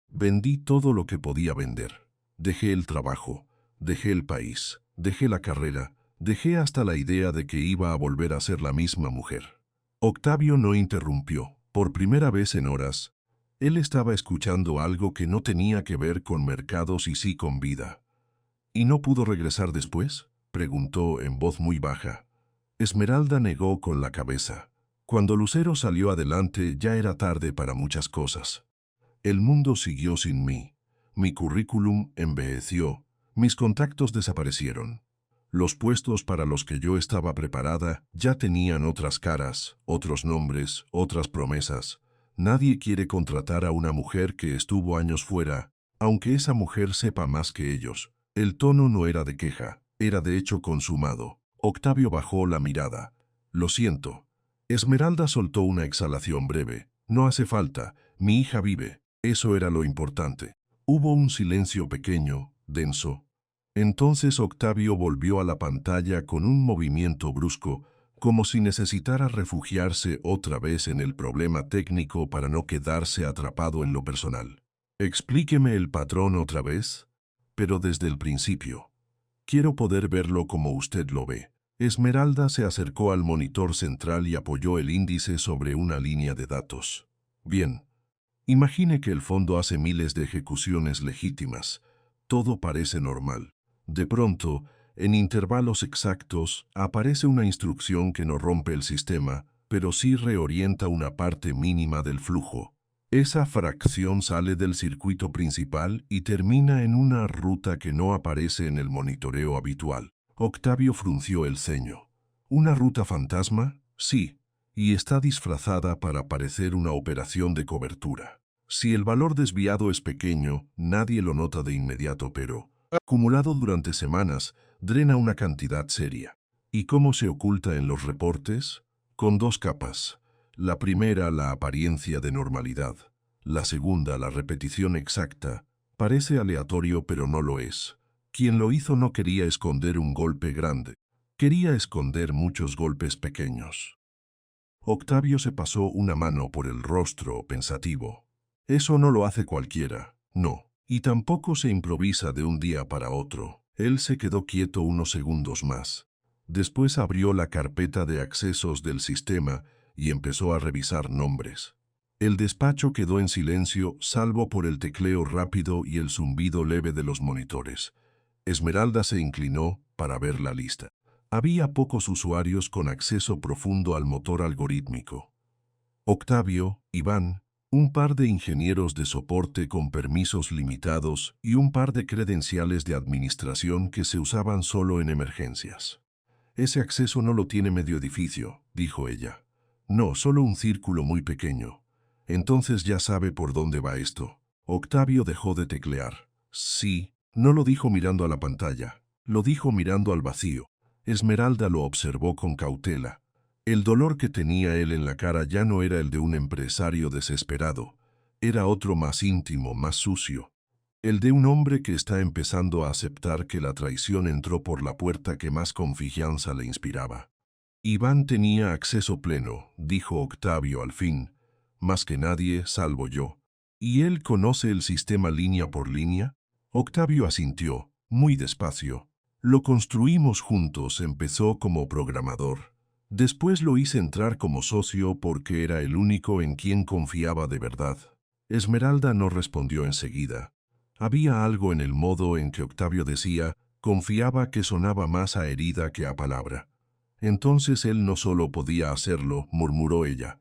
Vendí todo lo que podía vender. Dejé el trabajo, dejé el país, dejé la carrera, dejé hasta la idea de que iba a volver a ser la misma mujer. Octavio no interrumpió. Por primera vez en horas, él estaba escuchando algo que no tenía que ver con mercados y sí con vida. ¿Y no pudo regresar después?, preguntó en voz muy baja. Esmeralda negó con la cabeza. Cuando Lucero salió adelante ya era tarde para muchas cosas. El mundo siguió sin mí. Mi currículum envejeció. Mis contactos desaparecieron. Los puestos para los que yo estaba preparada ya tenían otras caras, otros nombres, otras promesas. Nadie quiere contratar a una mujer que estuvo años fuera, aunque esa mujer sepa más que ellos. El tono no era de queja, era de hecho consumado. Octavio bajó la mirada. Lo siento. Esmeralda soltó una exhalación breve. No hace falta, mi hija vive. Eso era lo importante. Hubo un silencio pequeño, denso. Entonces Octavio volvió a la pantalla con un movimiento brusco, como si necesitara refugiarse otra vez en el problema técnico para no quedarse atrapado en lo personal. Explíqueme el patrón otra vez, pero desde el principio. Quiero poder verlo como usted lo ve. Esmeralda se acercó al monitor central y apoyó el índice sobre una línea de datos. Bien. Imagine que el fondo hace miles de ejecuciones legítimas. Todo parece normal. De pronto, en intervalos exactos, aparece una instrucción que no rompe el sistema, pero sí reorienta una parte mínima del flujo. Esa fracción sale del circuito principal y termina en una ruta que no aparece en el monitoreo habitual. Octavio frunció el ceño. ¿Una ruta fantasma? Sí, y está disfrazada para parecer una operación de cobertura. Si el valor desviado es pequeño, nadie lo nota de inmediato, pero, acumulado durante semanas, drena una cantidad seria. ¿Y cómo se oculta en los reportes? Con 2 capas. La primera, la apariencia de normalidad. La segunda, la repetición exacta. Parece aleatorio, pero no lo es. Quien lo hizo no quería esconder un golpe grande. Quería esconder muchos golpes pequeños. Octavio se pasó una mano por el rostro, pensativo. Eso no lo hace cualquiera, no. Y tampoco se improvisa de un día para otro. Él se quedó quieto unos segundos más. Después abrió la carpeta de accesos del sistema y empezó a revisar nombres. El despacho quedó en silencio, salvo por el tecleo rápido y el zumbido leve de los monitores. Esmeralda se inclinó para ver la lista. Había pocos usuarios con acceso profundo al motor algorítmico. Octavio, Iván, un par de ingenieros de soporte con permisos limitados y un par de credenciales de administración que se usaban solo en emergencias. Ese acceso no lo tiene medio edificio, dijo ella. No, solo un círculo muy pequeño. Entonces ya sabe por dónde va esto. Octavio dejó de teclear. Sí, no lo dijo mirando a la pantalla, lo dijo mirando al vacío. Esmeralda lo observó con cautela. El dolor que tenía él en la cara ya no era el de un empresario desesperado. Era otro más íntimo, más sucio. El de un hombre que está empezando a aceptar que la traición entró por la puerta que más confianza le inspiraba. Iván tenía acceso pleno, dijo Octavio al fin, más que nadie salvo yo. ¿Y él conoce el sistema línea por línea? Octavio asintió, muy despacio. Lo construimos juntos, empezó como programador. Después lo hice entrar como socio porque era el único en quien confiaba de verdad. Esmeralda no respondió enseguida. Había algo en el modo en que Octavio decía, confiaba que sonaba más a herida que a palabra. Entonces él no solo podía hacerlo, murmuró ella.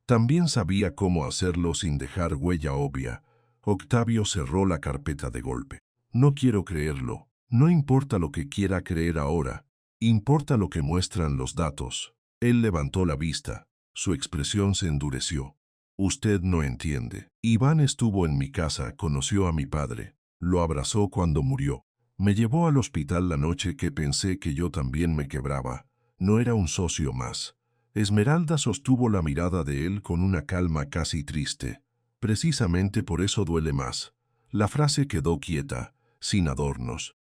También sabía cómo hacerlo sin dejar huella obvia. Octavio cerró la carpeta de golpe. No quiero creerlo. No importa lo que quiera creer ahora. Importa lo que muestran los datos. Él levantó la vista. Su expresión se endureció. Usted no entiende. Iván estuvo en mi casa, conoció a mi padre. Lo abrazó cuando murió. Me llevó al hospital la noche que pensé que yo también me quebraba. No era un socio más. Esmeralda sostuvo la mirada de él con una calma casi triste. Precisamente por eso duele más. La frase quedó quieta, sin adornos.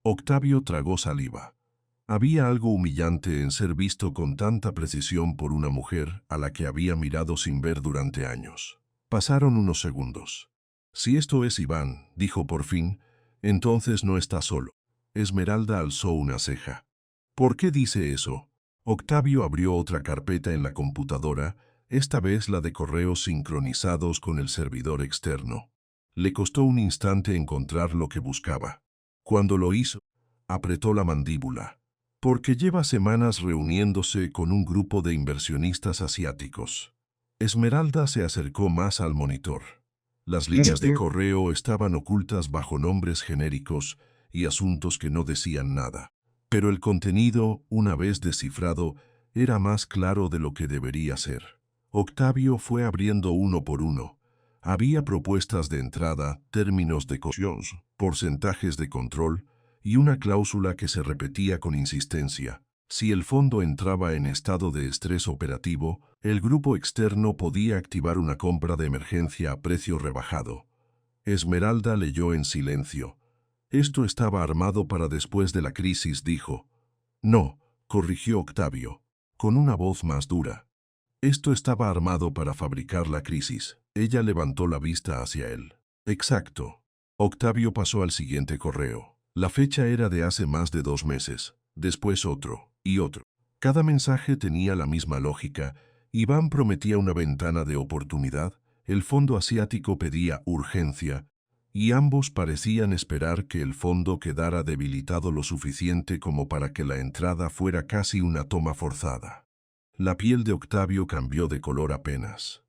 Octavio tragó saliva. Había algo humillante en ser visto con tanta precisión por una mujer a la que había mirado sin ver durante años. Pasaron unos segundos. Si esto es Iván, dijo por fin, entonces no está solo. Esmeralda alzó una ceja. ¿Por qué dice eso? Octavio abrió otra carpeta en la computadora, esta vez la de correos sincronizados con el servidor externo. Le costó un instante encontrar lo que buscaba. Cuando lo hizo, apretó la mandíbula. Porque lleva semanas reuniéndose con un grupo de inversionistas asiáticos. Esmeralda se acercó más al monitor. Las líneas de correo estaban ocultas bajo nombres genéricos y asuntos que no decían nada. Pero el contenido, una vez descifrado, era más claro de lo que debería ser. Octavio fue abriendo uno por uno. Había propuestas de entrada, términos de caución, porcentajes de control y una cláusula que se repetía con insistencia. Si el fondo entraba en estado de estrés operativo, el grupo externo podía activar una compra de emergencia a precio rebajado. Esmeralda leyó en silencio. Esto estaba armado para después de la crisis, dijo. No, corrigió Octavio, con una voz más dura. Esto estaba armado para fabricar la crisis. Ella levantó la vista hacia él. Exacto. Octavio pasó al siguiente correo. La fecha era de hace más de 2 meses, después otro, y otro. Cada mensaje tenía la misma lógica. Iván prometía una ventana de oportunidad, el fondo asiático pedía urgencia, y ambos parecían esperar que el fondo quedara debilitado lo suficiente como para que la entrada fuera casi una toma forzada. La piel de Octavio cambió de color apenas.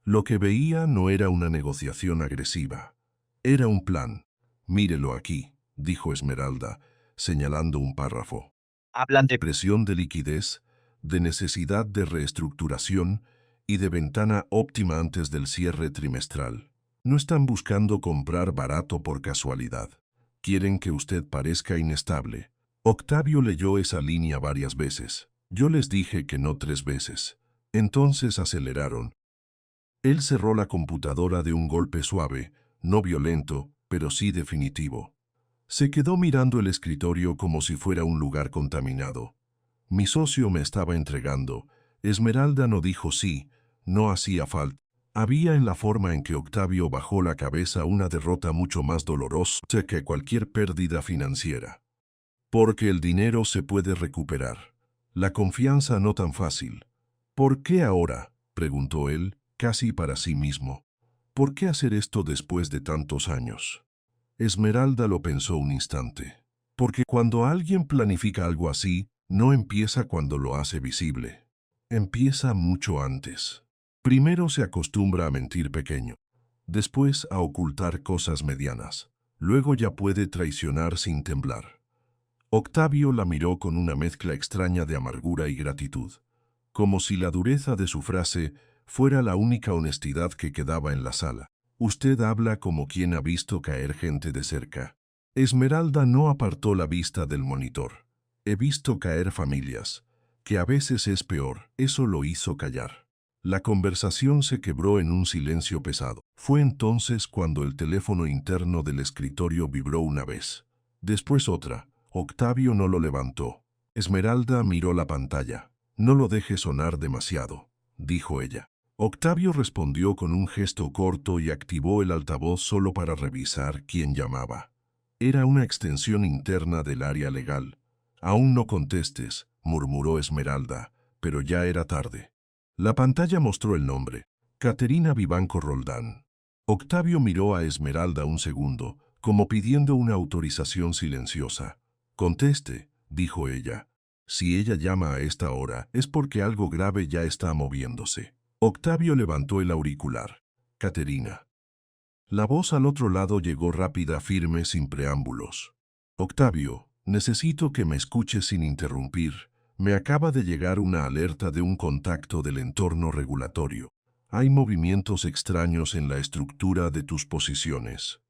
Lo que veía no era una negociación agresiva. Era un plan. Mírelo aquí, dijo Esmeralda, señalando un párrafo. Hablan de Presión de liquidez, de necesidad de reestructuración y de ventana óptima antes del cierre trimestral. No están buscando comprar barato por casualidad. Quieren que usted parezca inestable. Octavio leyó esa línea varias veces. Yo les dije que no 3 veces. Entonces aceleraron. Él cerró la computadora de un golpe suave, no violento, pero sí definitivo. Se quedó mirando el escritorio como si fuera un lugar contaminado. Mi socio me estaba entregando. Esmeralda no dijo sí, no hacía falta. Había en la forma en que Octavio bajó la cabeza una derrota mucho más dolorosa que cualquier pérdida financiera. Porque el dinero se puede recuperar. La confianza no tan fácil. ¿Por qué ahora?, preguntó él, casi para sí mismo. ¿Por qué hacer esto después de tantos años? Esmeralda lo pensó un instante. Porque cuando alguien planifica algo así, no empieza cuando lo hace visible. Empieza mucho antes. Primero se acostumbra a mentir pequeño. Después a ocultar cosas medianas. Luego ya puede traicionar sin temblar. Octavio la miró con una mezcla extraña de amargura y gratitud. Como si la dureza de su frase fuera la única honestidad que quedaba en la sala. Usted habla como quien ha visto caer gente de cerca. Esmeralda no apartó la vista del monitor. He visto caer familias, que a veces es peor. Eso lo hizo callar. La conversación se quebró en un silencio pesado. Fue entonces cuando el teléfono interno del escritorio vibró una vez. Después otra. Octavio no lo levantó. Esmeralda miró la pantalla. No lo deje sonar demasiado, dijo ella. Octavio respondió con un gesto corto y activó el altavoz solo para revisar quién llamaba. Era una extensión interna del área legal. Aún no contestes, murmuró Esmeralda, pero ya era tarde. La pantalla mostró el nombre, Caterina Vivanco Roldán. Octavio miró a Esmeralda un segundo, como pidiendo una autorización silenciosa. Conteste, dijo ella. Si ella llama a esta hora, es porque algo grave ya está moviéndose. Octavio levantó el auricular. Caterina. La voz al otro lado llegó rápida, firme, sin preámbulos. Octavio, necesito que me escuches sin interrumpir. Me acaba de llegar una alerta de un contacto del entorno regulatorio. Hay movimientos extraños en la estructura de tus posiciones.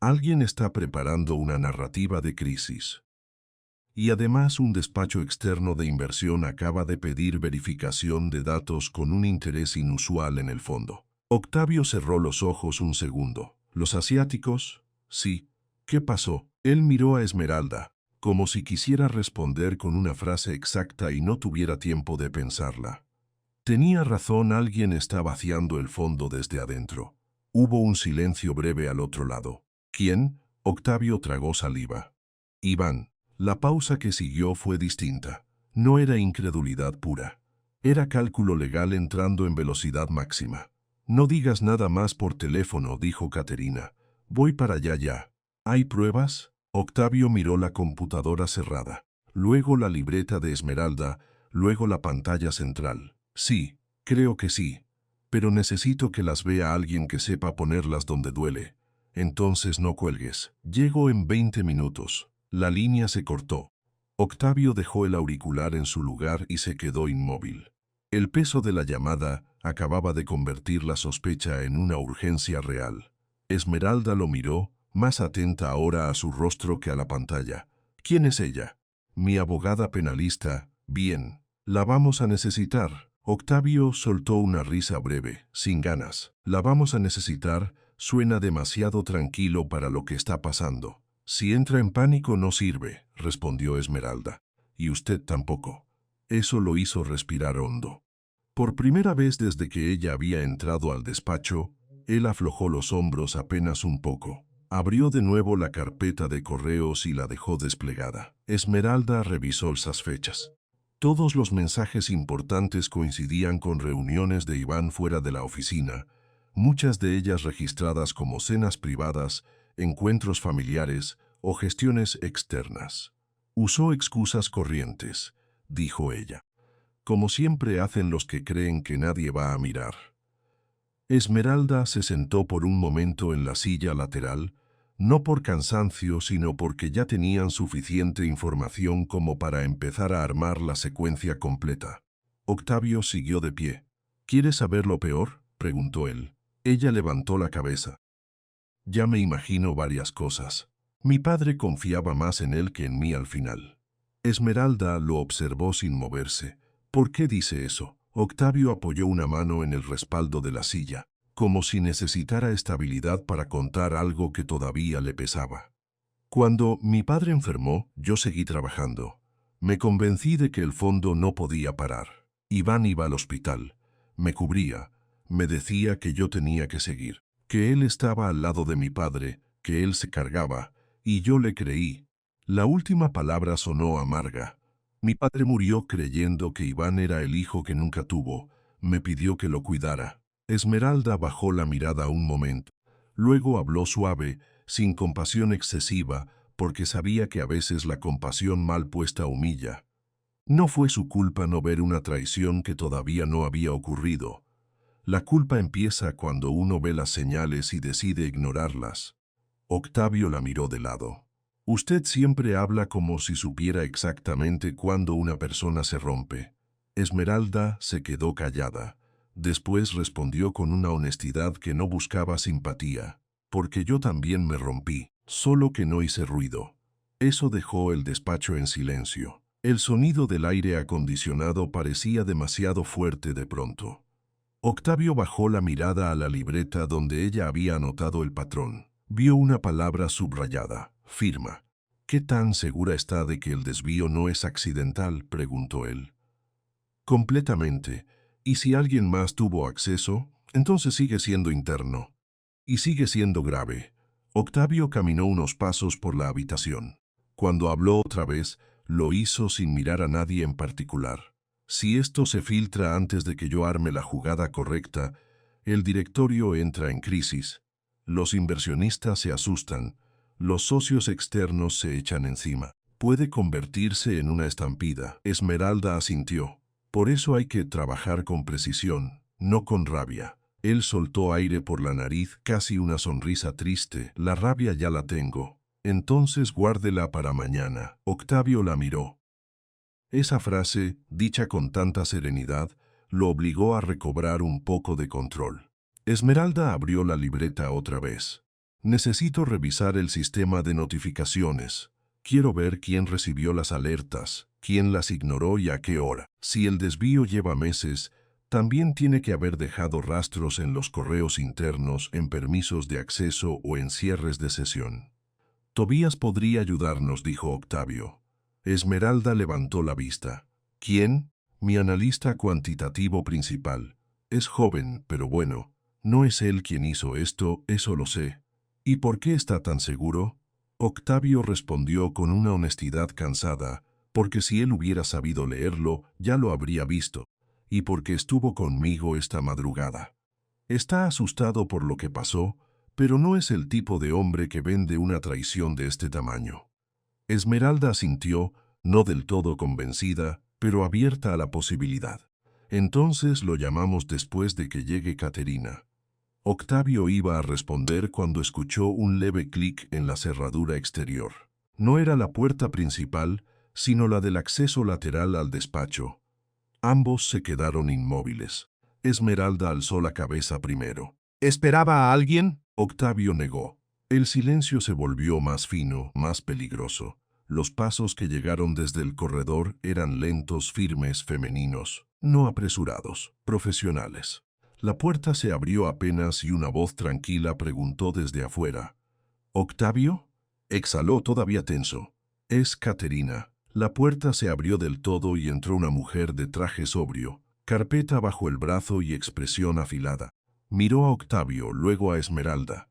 Alguien está preparando una narrativa de crisis. Y además un despacho externo de inversión acaba de pedir verificación de datos con un interés inusual en el fondo. Octavio cerró los ojos un segundo. ¿Los asiáticos? Sí. ¿Qué pasó? Él miró a Esmeralda, como si quisiera responder con una frase exacta y no tuviera tiempo de pensarla. Tenía razón, alguien está vaciando el fondo desde adentro. Hubo un silencio breve al otro lado. ¿Quién? Octavio tragó saliva. Iván. La pausa que siguió fue distinta. No era incredulidad pura. Era cálculo legal entrando en velocidad máxima. No digas nada más por teléfono, dijo Caterina. Voy para allá ya. ¿Hay pruebas? Octavio miró la computadora cerrada. Luego la libreta de Esmeralda, luego la pantalla central. Sí, creo que sí. Pero necesito que las vea alguien que sepa ponerlas donde duele. Entonces no cuelgues. Llego en 20 minutos. La línea se cortó. Octavio dejó el auricular en su lugar y se quedó inmóvil. El peso de la llamada acababa de convertir la sospecha en una urgencia real. Esmeralda lo miró, más atenta ahora a su rostro que a la pantalla. ¿Quién es ella? Mi abogada penalista. Bien. La vamos a necesitar. Octavio soltó una risa breve, sin ganas. La vamos a necesitar, suena demasiado tranquilo para lo que está pasando. Si entra en pánico no sirve, respondió Esmeralda. Y usted tampoco. Eso lo hizo respirar hondo. Por primera vez desde que ella había entrado al despacho, él aflojó los hombros apenas un poco. Abrió de nuevo la carpeta de correos y la dejó desplegada. Esmeralda revisó esas fechas. Todos los mensajes importantes coincidían con reuniones de Iván fuera de la oficina, muchas de ellas registradas como cenas privadas, encuentros familiares o gestiones externas. Usó excusas corrientes, dijo ella, como siempre hacen los que creen que nadie va a mirar. Esmeralda se sentó por un momento en la silla lateral, no por cansancio, sino porque ya tenían suficiente información como para empezar a armar la secuencia completa. Octavio siguió de pie. ¿Quieres saber lo peor?, preguntó él. Ella levantó la cabeza. Ya me imagino varias cosas. Mi padre confiaba más en él que en mí al final. Esmeralda lo observó sin moverse. ¿Por qué dice eso? Octavio apoyó una mano en el respaldo de la silla, como si necesitara estabilidad para contar algo que todavía le pesaba. Cuando mi padre enfermó, yo seguí trabajando. Me convencí de que el fondo no podía parar. Iván iba al hospital. Me cubría. Me decía que yo tenía que seguir. Que él estaba al lado de mi padre, que él se cargaba, y yo le creí. La última palabra sonó amarga. Mi padre murió creyendo que Iván era el hijo que nunca tuvo. Me pidió que lo cuidara. Esmeralda bajó la mirada un momento. Luego habló suave, sin compasión excesiva, porque sabía que a veces la compasión mal puesta humilla. No fue su culpa no ver una traición que todavía no había ocurrido. La culpa empieza cuando uno ve las señales y decide ignorarlas. Octavio la miró de lado. Usted siempre habla como si supiera exactamente cuándo una persona se rompe. Esmeralda se quedó callada. Después respondió con una honestidad que no buscaba simpatía. Porque yo también me rompí, solo que no hice ruido. Eso dejó el despacho en silencio. El sonido del aire acondicionado parecía demasiado fuerte de pronto. Octavio bajó la mirada a la libreta donde ella había anotado el patrón. Vio una palabra subrayada, firma. ¿Qué tan segura está de que el desvío no es accidental?, preguntó él. Completamente. Y si alguien más tuvo acceso, entonces sigue siendo interno. Y sigue siendo grave. Octavio caminó unos pasos por la habitación. Cuando habló otra vez, lo hizo sin mirar a nadie en particular. Si esto se filtra antes de que yo arme la jugada correcta, el directorio entra en crisis. Los inversionistas se asustan. Los socios externos se echan encima. Puede convertirse en una estampida. Esmeralda asintió. Por eso hay que trabajar con precisión, no con rabia. Él soltó aire por la nariz, casi una sonrisa triste. La rabia ya la tengo. Entonces guárdela para mañana. Octavio la miró. Esa frase, dicha con tanta serenidad, lo obligó a recobrar un poco de control. Esmeralda abrió la libreta otra vez. Necesito revisar el sistema de notificaciones. Quiero ver quién recibió las alertas, quién las ignoró y a qué hora. Si el desvío lleva meses, también tiene que haber dejado rastros en los correos internos, en permisos de acceso o en cierres de sesión. Tobías podría ayudarnos, dijo Octavio. Esmeralda levantó la vista. ¿Quién? Mi analista cuantitativo principal. Es joven, pero bueno. No es él quien hizo esto, eso lo sé. ¿Y por qué está tan seguro? Octavio respondió con una honestidad cansada, porque si él hubiera sabido leerlo, ya lo habría visto, y porque estuvo conmigo esta madrugada. Está asustado por lo que pasó, pero no es el tipo de hombre que vende una traición de este tamaño. Esmeralda asintió, no del todo convencida, pero abierta a la posibilidad. Entonces lo llamamos después de que llegue Caterina. Octavio iba a responder cuando escuchó un leve clic en la cerradura exterior. No era la puerta principal, sino la del acceso lateral al despacho. Ambos se quedaron inmóviles. Esmeralda alzó la cabeza primero. ¿Esperaba a alguien? Octavio negó. El silencio se volvió más fino, más peligroso. Los pasos que llegaron desde el corredor eran lentos, firmes, femeninos, no apresurados, profesionales. La puerta se abrió apenas y una voz tranquila preguntó desde afuera. ¿Octavio? Exhaló todavía tenso. Es Caterina. La puerta se abrió del todo y entró una mujer de traje sobrio, carpeta bajo el brazo y expresión afilada. Miró a Octavio, luego a Esmeralda,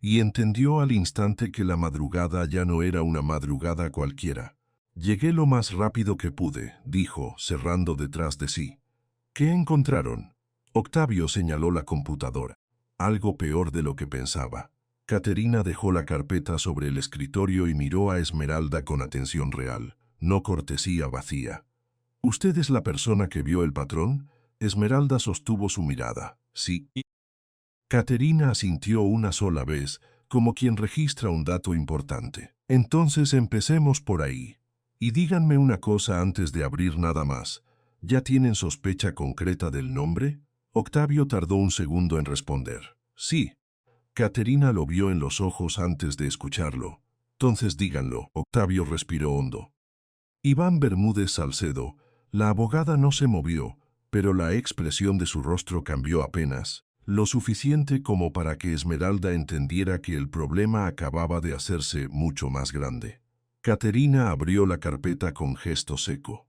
y entendió al instante que la madrugada ya no era una madrugada cualquiera. Llegué lo más rápido que pude, dijo, cerrando detrás de sí. ¿Qué encontraron? Octavio señaló la computadora. Algo peor de lo que pensaba. Caterina dejó la carpeta sobre el escritorio y miró a Esmeralda con atención real, no cortesía vacía. ¿Usted es la persona que vio el patrón? Esmeralda sostuvo su mirada. Sí. Caterina asintió una sola vez, como quien registra un dato importante. Entonces empecemos por ahí. Y díganme una cosa antes de abrir nada más. ¿Ya tienen sospecha concreta del nombre? Octavio tardó un segundo en responder. Sí. Caterina lo vio en los ojos antes de escucharlo. Entonces díganlo. Octavio respiró hondo. Iván Bermúdez Salcedo. La abogada no se movió, pero la expresión de su rostro cambió apenas, lo suficiente como para que Esmeralda entendiera que el problema acababa de hacerse mucho más grande. Caterina abrió la carpeta con gesto seco.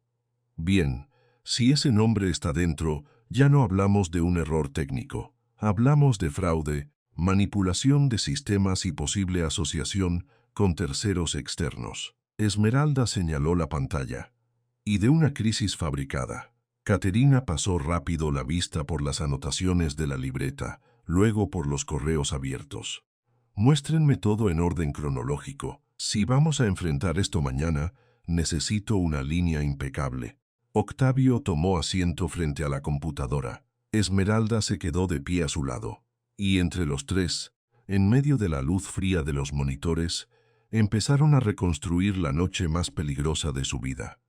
Bien, si ese nombre está dentro, ya no hablamos de un error técnico. Hablamos de fraude, manipulación de sistemas y posible asociación con terceros externos. Esmeralda señaló la pantalla. Y de una crisis fabricada. Caterina pasó rápido la vista por las anotaciones de la libreta, luego por los correos abiertos. Muéstrenme todo en orden cronológico. Si vamos a enfrentar esto mañana, necesito una línea impecable. Octavio tomó asiento frente a la computadora. Esmeralda se quedó de pie a su lado. Y entre los tres, en medio de la luz fría de los monitores, empezaron a reconstruir la noche más peligrosa de su vida.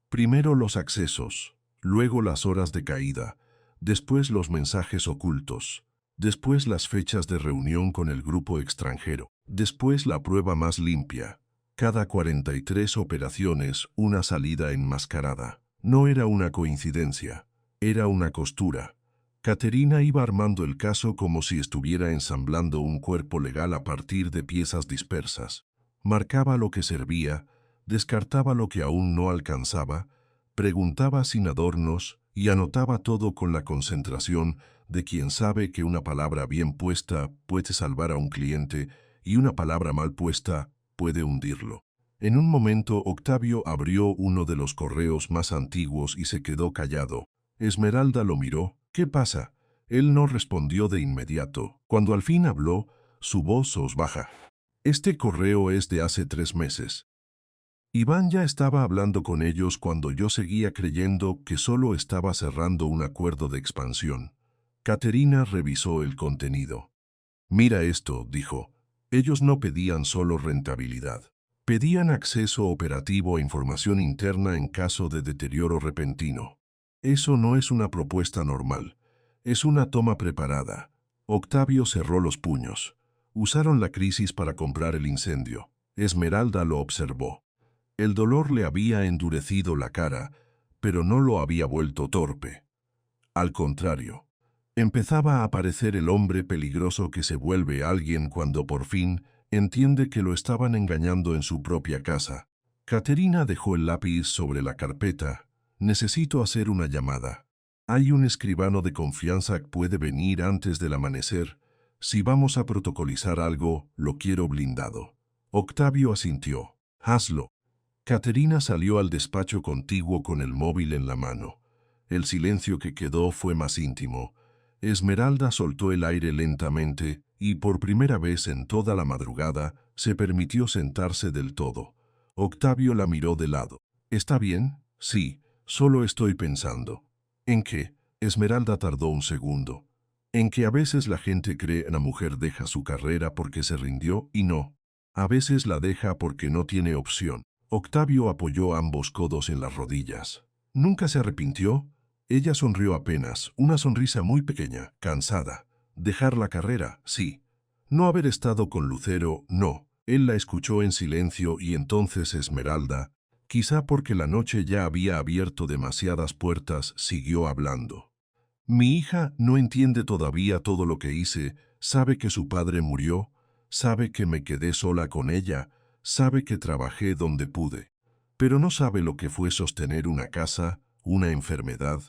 Primero los accesos, luego las horas de caída, después los mensajes ocultos, después las fechas de reunión con el grupo extranjero, después la prueba más limpia. Cada 43 operaciones, una salida enmascarada. No era una coincidencia, era una costura. Caterina iba armando el caso como si estuviera ensamblando un cuerpo legal a partir de piezas dispersas. Marcaba lo que servía, descartaba lo que aún no alcanzaba, preguntaba sin adornos y anotaba todo con la concentración de quien sabe que una palabra bien puesta puede salvar a un cliente y una palabra mal puesta puede hundirlo. En un momento Octavio abrió uno de los correos más antiguos y se quedó callado. Esmeralda lo miró. ¿Qué pasa? Él no respondió de inmediato. Cuando al fin habló, su voz baja. Este correo es de hace 3 meses. Iván ya estaba hablando con ellos cuando yo seguía creyendo que solo estaba cerrando un acuerdo de expansión. Caterina revisó el contenido. Mira esto, dijo. Ellos no pedían solo rentabilidad. Pedían acceso operativo a información interna en caso de deterioro repentino. Eso no es una propuesta normal. Es una toma preparada. Octavio cerró los puños. Usaron la crisis para comprar el incendio. Esmeralda lo observó. El dolor le había endurecido la cara, pero no lo había vuelto torpe. Al contrario, empezaba a aparecer el hombre peligroso que se vuelve alguien cuando por fin entiende que lo estaban engañando en su propia casa. Caterina dejó el lápiz sobre la carpeta. Necesito hacer una llamada. Hay un escribano de confianza que puede venir antes del amanecer. Si vamos a protocolizar algo, lo quiero blindado. Octavio asintió. Hazlo. Caterina salió al despacho contiguo con el móvil en la mano. El silencio que quedó fue más íntimo. Esmeralda soltó el aire lentamente y por primera vez en toda la madrugada se permitió sentarse del todo. Octavio la miró de lado. ¿Está bien? Sí, solo estoy pensando. ¿En qué? Esmeralda tardó un segundo. En que a veces la gente cree que una mujer deja su carrera porque se rindió y no. A veces la deja porque no tiene opción. Octavio apoyó ambos codos en las rodillas. ¿Nunca se arrepintió? Ella sonrió apenas, una sonrisa muy pequeña, cansada. Dejar la carrera, sí. No haber estado con Lucero, no. Él la escuchó en silencio y entonces Esmeralda, quizá porque la noche ya había abierto demasiadas puertas, siguió hablando. Mi hija no entiende todavía todo lo que hice, sabe que su padre murió, sabe que me quedé sola con ella, sabe que trabajé donde pude, pero no sabe lo que fue sostener una casa, una enfermedad,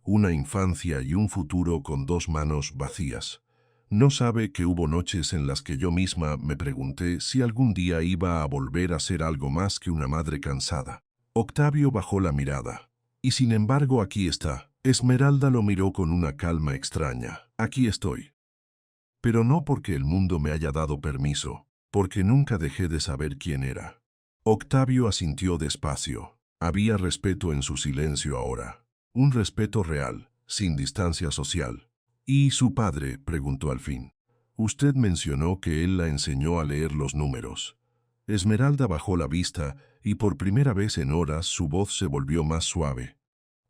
una infancia y un futuro con dos manos vacías. No sabe que hubo noches en las que yo misma me pregunté si algún día iba a volver a ser algo más que una madre cansada. Octavio bajó la mirada. Y sin embargo aquí está. Esmeralda lo miró con una calma extraña. Aquí estoy. Pero no porque el mundo me haya dado permiso, porque nunca dejé de saber quién era. Octavio asintió despacio. Había respeto en su silencio ahora. Un respeto real, sin distancia social. ¿Y su padre? Preguntó al fin. Usted mencionó que él la enseñó a leer los números. Esmeralda bajó la vista y por primera vez en horas su voz se volvió más suave.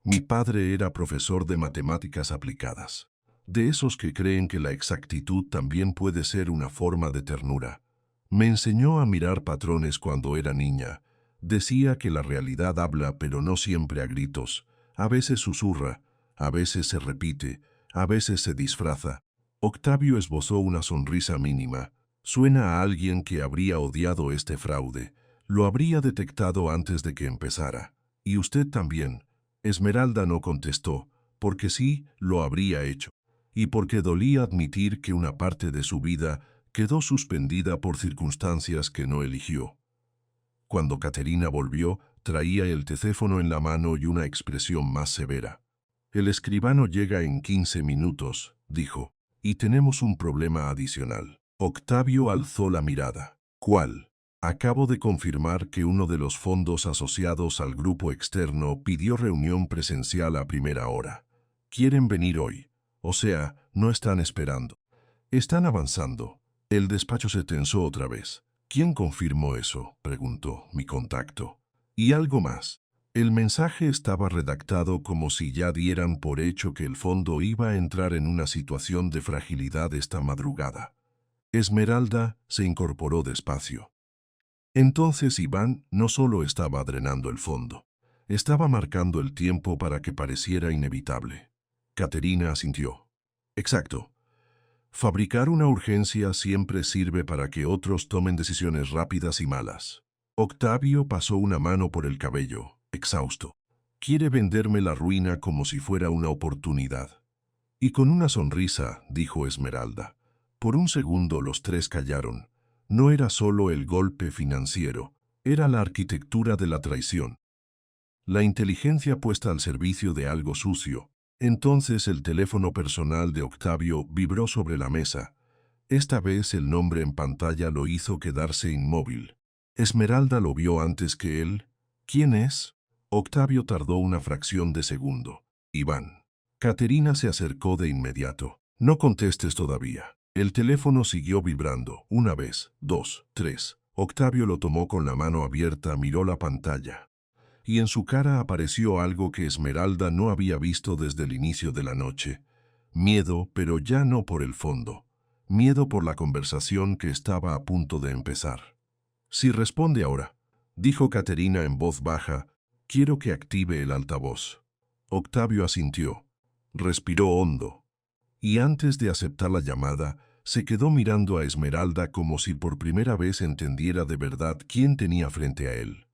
Mi padre era profesor de matemáticas aplicadas. De esos que creen que la exactitud también puede ser una forma de ternura. Me enseñó a mirar patrones cuando era niña. Decía que la realidad habla, pero no siempre a gritos. A veces susurra, a veces se repite, a veces se disfraza. Octavio esbozó una sonrisa mínima. Suena a alguien que habría odiado este fraude. Lo habría detectado antes de que empezara. Y usted también. Esmeralda no contestó, porque sí, lo habría hecho. Y porque dolía admitir que una parte de su vida quedó suspendida por circunstancias que no eligió. Cuando Caterina volvió, traía el teléfono en la mano y una expresión más severa. El escribano llega en 15 minutos, dijo, y tenemos un problema adicional. Octavio alzó la mirada. ¿Cuál? Acabo de confirmar que uno de los fondos asociados al grupo externo pidió reunión presencial a primera hora. Quieren venir hoy. O sea, no están esperando. Están avanzando. El despacho se tensó otra vez. ¿Quién confirmó eso?, preguntó mi contacto. Y algo más. El mensaje estaba redactado como si ya dieran por hecho que el fondo iba a entrar en una situación de fragilidad esta madrugada. Esmeralda se incorporó despacio. Entonces Iván no solo estaba drenando el fondo, estaba marcando el tiempo para que pareciera inevitable. Caterina asintió. Exacto. Fabricar una urgencia siempre sirve para que otros tomen decisiones rápidas y malas. Octavio pasó una mano por el cabello, exhausto. Quiere venderme la ruina como si fuera una oportunidad. Y con una sonrisa, dijo Esmeralda. Por un segundo los tres callaron. No era solo el golpe financiero, era la arquitectura de la traición. La inteligencia puesta al servicio de algo sucio. Entonces el teléfono personal de Octavio vibró sobre la mesa. Esta vez el nombre en pantalla lo hizo quedarse inmóvil. Esmeralda lo vio antes que él. ¿Quién es? Octavio tardó una fracción de segundo. Iván. Caterina se acercó de inmediato. No contestes todavía. El teléfono siguió vibrando. Una vez, dos, tres. Octavio lo tomó con la mano abierta, miró la pantalla. Y en su cara apareció algo que Esmeralda no había visto desde el inicio de la noche. Miedo, pero ya no por el fondo. Miedo por la conversación que estaba a punto de empezar. «Si responde ahora», dijo Caterina en voz baja, «quiero que active el altavoz». Octavio asintió. Respiró hondo. Y antes de aceptar la llamada, se quedó mirando a Esmeralda como si por primera vez entendiera de verdad quién tenía frente a él.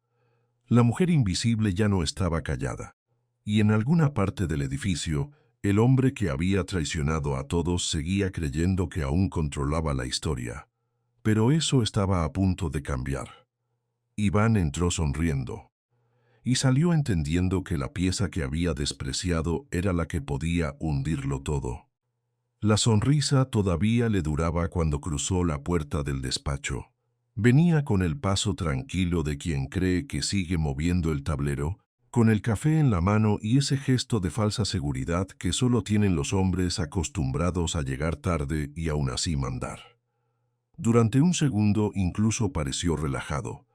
La mujer invisible ya no estaba callada. Y en alguna parte del edificio, el hombre que había traicionado a todos seguía creyendo que aún controlaba la historia. Pero eso estaba a punto de cambiar. Iván entró sonriendo. Y salió entendiendo que la pieza que había despreciado era la que podía hundirlo todo. La sonrisa todavía le duraba cuando cruzó la puerta del despacho. Venía con el paso tranquilo de quien cree que sigue moviendo el tablero, con el café en la mano y ese gesto de falsa seguridad que solo tienen los hombres acostumbrados a llegar tarde y aún así mandar. Durante un segundo incluso pareció relajado.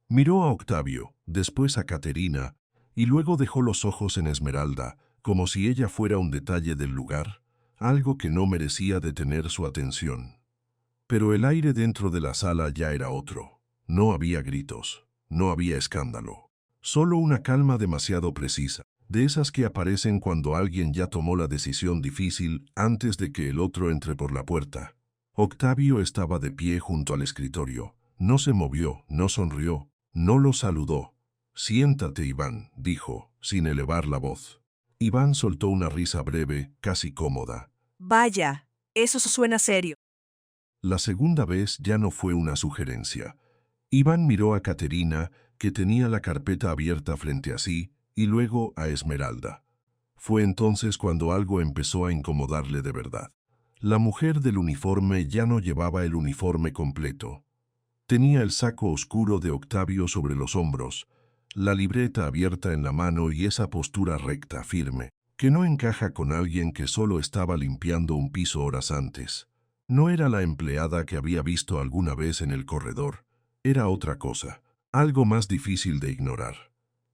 Miró a Octavio, después a Caterina, y luego dejó los ojos en Esmeralda, como si ella fuera un detalle del lugar, algo que no merecía detener su atención. Pero el aire dentro de la sala ya era otro. No había gritos, no había escándalo. Solo una calma demasiado precisa, de esas que aparecen cuando alguien ya tomó la decisión difícil antes de que el otro entre por la puerta. Octavio estaba de pie junto al escritorio. No se movió, no sonrió, no lo saludó. «Siéntate, Iván», dijo, sin elevar la voz. Iván soltó una risa breve, casi cómoda. Vaya, eso suena serio. La segunda vez ya no fue una sugerencia. Iván miró a Caterina, que tenía la carpeta abierta frente a sí, y luego a Esmeralda. Fue entonces cuando algo empezó a incomodarle de verdad. La mujer del uniforme ya no llevaba el uniforme completo. Tenía el saco oscuro de Octavio sobre los hombros, la libreta abierta en la mano y esa postura recta, firme, que no encaja con alguien que solo estaba limpiando un piso horas antes. No era la empleada que había visto alguna vez en el corredor. Era otra cosa, algo más difícil de ignorar.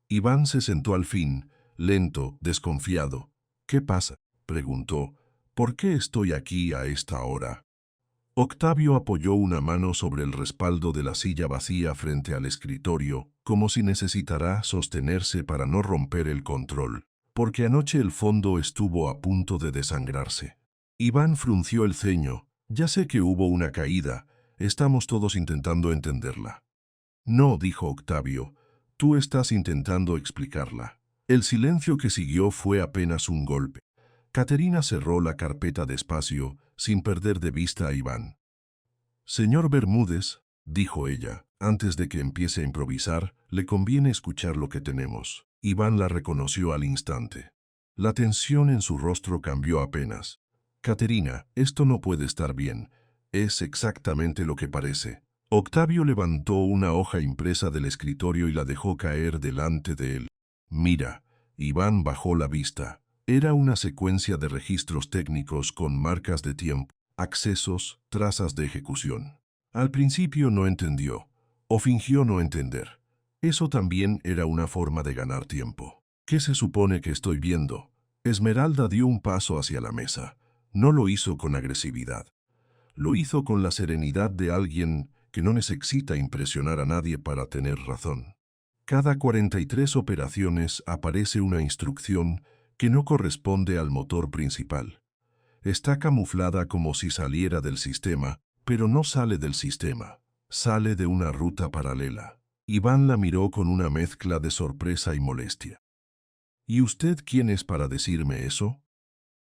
Iván se sentó al fin, lento, desconfiado. «¿Qué pasa?», preguntó. «¿Por qué estoy aquí a esta hora?». Octavio apoyó una mano sobre el respaldo de la silla vacía frente al escritorio, como si necesitara sostenerse para no romper el control, porque anoche el fondo estuvo a punto de desangrarse. Iván frunció el ceño. «Ya sé que hubo una caída. Estamos todos intentando entenderla». «No», dijo Octavio, «tú estás intentando explicarla». El silencio que siguió fue apenas un golpe. Caterina cerró la carpeta despacio, sin perder de vista a Iván. «Señor Bermúdez», dijo ella, «antes de que empiece a improvisar, le conviene escuchar lo que tenemos». Iván la reconoció al instante. La tensión en su rostro cambió apenas. «Caterina, esto no puede estar bien. Es exactamente lo que parece». Octavio levantó una hoja impresa del escritorio y la dejó caer delante de él. «Mira». Iván bajó la vista. Era una secuencia de registros técnicos con marcas de tiempo, accesos, trazas de ejecución. Al principio no entendió, o fingió no entender. Eso también era una forma de ganar tiempo. «¿Qué se supone que estoy viendo?». Esmeralda dio un paso hacia la mesa. No lo hizo con agresividad. Lo hizo con la serenidad de alguien que no necesita impresionar a nadie para tener razón. Cada 43 operaciones aparece una instrucción que no corresponde al motor principal. Está camuflada como si saliera del sistema, pero no sale del sistema. Sale de una ruta paralela. Iván la miró con una mezcla de sorpresa y molestia. «¿Y usted quién es para decirme eso?».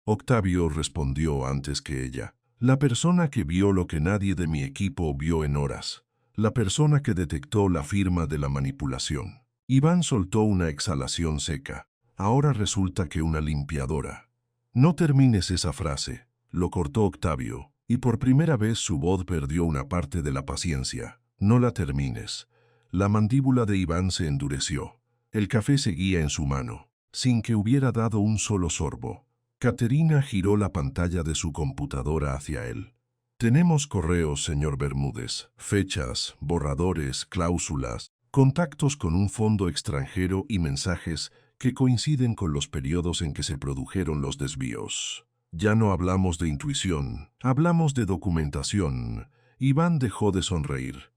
Octavio respondió antes que ella. «La persona que vio lo que nadie de mi equipo vio en horas. La persona que detectó la firma de la manipulación». Iván soltó una exhalación seca. «Ahora resulta que una limpiadora». «No termines esa frase», lo cortó Octavio, y por primera vez su voz perdió una parte de la paciencia. «No la termines». La mandíbula de Iván se endureció. El café seguía en su mano, sin que hubiera dado un solo sorbo. Caterina giró la pantalla de su computadora hacia él. Tenemos correos, señor Bermúdez, fechas, borradores, cláusulas, contactos con un fondo extranjero y mensajes que coinciden con los periodos en que se produjeron los desvíos. Ya no hablamos de intuición, hablamos de documentación. Iván dejó de sonreír.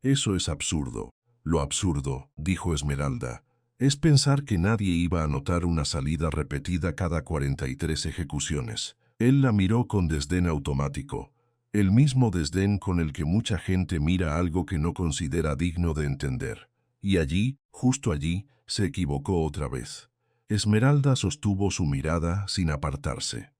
Eso es absurdo. Lo absurdo, dijo Esmeralda, es pensar que nadie iba a notar una salida repetida cada 43 ejecuciones. Él la miró con desdén automático, el mismo desdén con el que mucha gente mira algo que no considera digno de entender. Y allí, justo allí, se equivocó otra vez. Esmeralda sostuvo su mirada sin apartarse.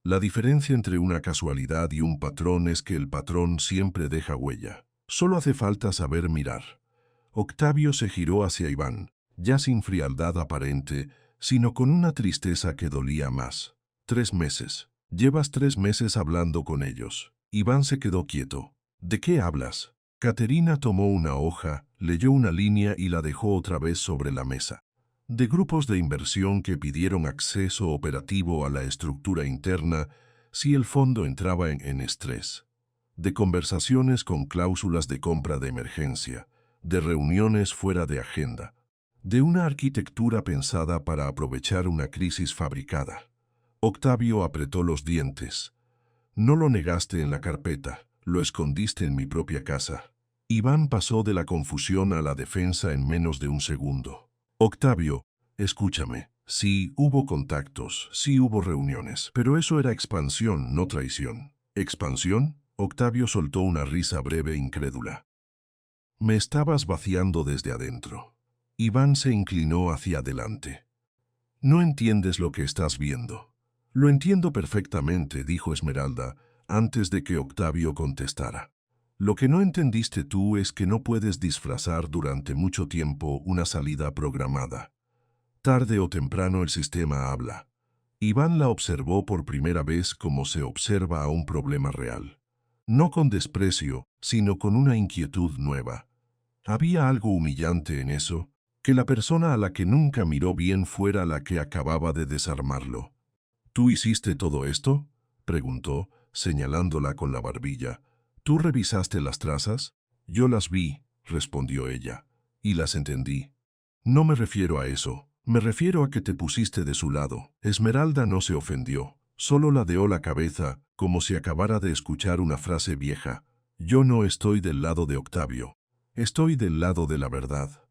La diferencia entre una casualidad y un patrón es que el patrón siempre deja huella. Solo hace falta saber mirar. Octavio se giró hacia Iván, ya sin frialdad aparente, sino con una tristeza que dolía más. 3 meses. Llevas 3 meses hablando con ellos. Iván se quedó quieto. ¿De qué hablas? Caterina tomó una hoja, leyó una línea y la dejó otra vez sobre la mesa. De grupos de inversión que pidieron acceso operativo a la estructura interna si el fondo entraba en estrés. De conversaciones con cláusulas de compra de emergencia. De reuniones fuera de agenda. De una arquitectura pensada para aprovechar una crisis fabricada. Octavio apretó los dientes. No lo negaste en la carpeta, lo escondiste en mi propia casa. Iván pasó de la confusión a la defensa en menos de un segundo. Octavio, escúchame. Sí, hubo contactos, sí hubo reuniones, pero eso era expansión, no traición. ¿Expansión? Octavio soltó una risa breve e incrédula. Me estabas vaciando desde adentro. Iván se inclinó hacia adelante. No entiendes lo que estás viendo. Lo entiendo perfectamente, dijo Esmeralda, antes de que Octavio contestara. Lo que no entendiste tú es que no puedes disfrazar durante mucho tiempo una salida programada. Tarde o temprano el sistema habla. Iván la observó por primera vez como se observa a un problema real. No con desprecio, sino con una inquietud nueva. Había algo humillante en eso, que la persona a la que nunca miró bien fuera la que acababa de desarmarlo. ¿Tú hiciste todo esto?, preguntó, señalándola con la barbilla. ¿Tú revisaste las trazas? Yo las vi, respondió ella, y las entendí. No me refiero a eso, me refiero a que te pusiste de su lado. Esmeralda no se ofendió, solo ladeó la cabeza, como si acabara de escuchar una frase vieja. Yo no estoy del lado de Octavio, estoy del lado de la verdad.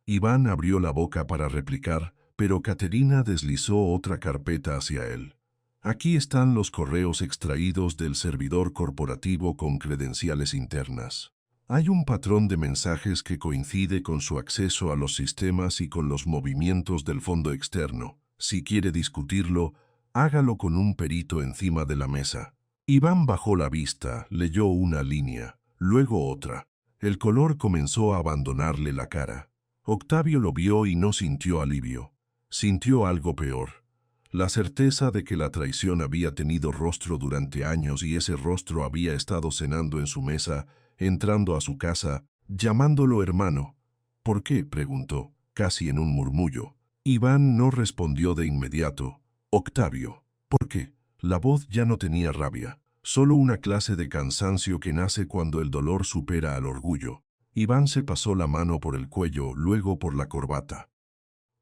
Iván abrió la boca para replicar, pero Caterina deslizó otra carpeta hacia él. Aquí están los correos extraídos del servidor corporativo con credenciales internas. Hay un patrón de mensajes que coincide con su acceso a los sistemas y con los movimientos del fondo externo. Si quiere discutirlo, hágalo con un perito encima de la mesa. Iván bajó la vista, leyó una línea, luego otra. El color comenzó a abandonarle la cara. Octavio lo vio y no sintió alivio. Sintió algo peor. La certeza de que la traición había tenido rostro durante años y ese rostro había estado cenando en su mesa, entrando a su casa, llamándolo hermano. ¿Por qué?, preguntó, casi en un murmullo. Iván no respondió de inmediato. Octavio, ¿por qué? La voz ya no tenía rabia, solo una clase de cansancio que nace cuando el dolor supera al orgullo. Iván se pasó la mano por el cuello, luego por la corbata.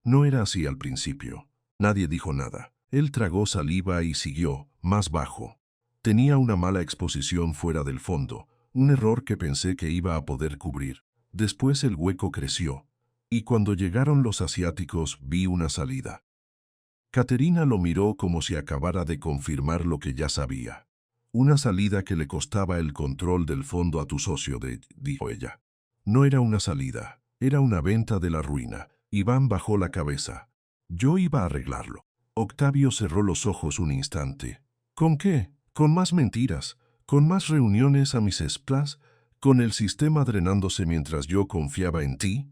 No era así al principio. Nadie dijo nada. Él tragó saliva y siguió, más bajo. Tenía una mala exposición fuera del fondo, un error que pensé que iba a poder cubrir. Después el hueco creció, y cuando llegaron los asiáticos vi una salida. Caterina lo miró como si acabara de confirmar lo que ya sabía. Una salida que le costaba el control del fondo a tu socio, dijo ella. No era una salida, era una venta de la ruina. Iván bajó la cabeza. Yo iba a arreglarlo. Octavio cerró los ojos un instante. ¿Con qué? ¿Con más mentiras? ¿Con más reuniones a mis esplas? ¿Con el sistema drenándose mientras yo confiaba en ti?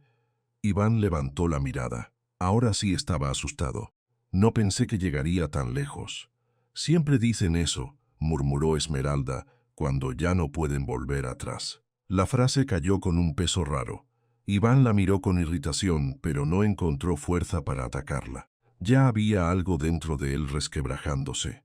Iván levantó la mirada. Ahora sí estaba asustado. No pensé que llegaría tan lejos. Siempre dicen eso, murmuró Esmeralda, cuando ya no pueden volver atrás. La frase cayó con un peso raro. Iván la miró con irritación, pero no encontró fuerza para atacarla. Ya había algo dentro de él resquebrajándose.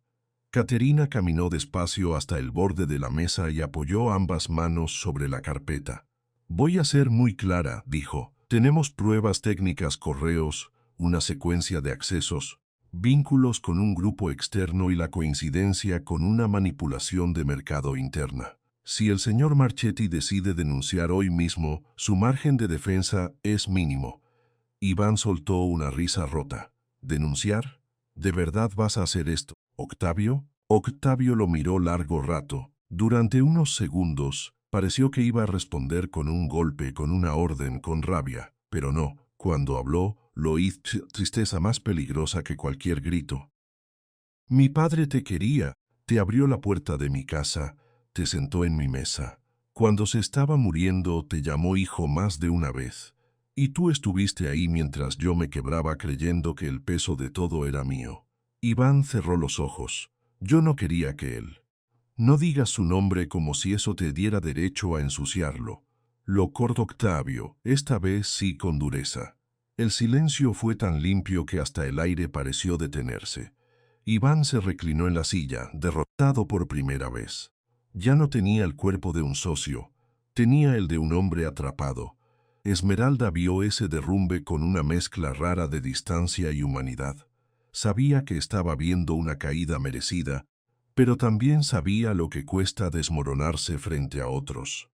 Caterina caminó despacio hasta el borde de la mesa y apoyó ambas manos sobre la carpeta. Voy a ser muy clara, dijo. Tenemos pruebas técnicas, correos, una secuencia de accesos, vínculos con un grupo externo y la coincidencia con una manipulación de mercado interna. Si el señor Marchetti decide denunciar hoy mismo, su margen de defensa es mínimo. Iván soltó una risa rota. ¿Denunciar? ¿De verdad vas a hacer esto, Octavio? Octavio lo miró largo rato. Durante unos segundos, pareció que iba a responder con un golpe, con una orden, con rabia. Pero no. Cuando habló, lo hizo tristeza más peligrosa que cualquier grito. Mi padre te quería, te abrió la puerta de mi casa, te sentó en mi mesa. Cuando se estaba muriendo, te llamó hijo más de una vez. Y tú estuviste ahí mientras yo me quebraba creyendo que el peso de todo era mío. Iván cerró los ojos. Yo no quería que él. No digas su nombre como si eso te diera derecho a ensuciarlo. Lo cortó Octavio, esta vez sí con dureza. El silencio fue tan limpio que hasta el aire pareció detenerse. Iván se reclinó en la silla, derrotado por primera vez. Ya no tenía el cuerpo de un socio, tenía el de un hombre atrapado. Esmeralda vio ese derrumbe con una mezcla rara de distancia y humanidad. Sabía que estaba viendo una caída merecida, pero también sabía lo que cuesta desmoronarse frente a otros.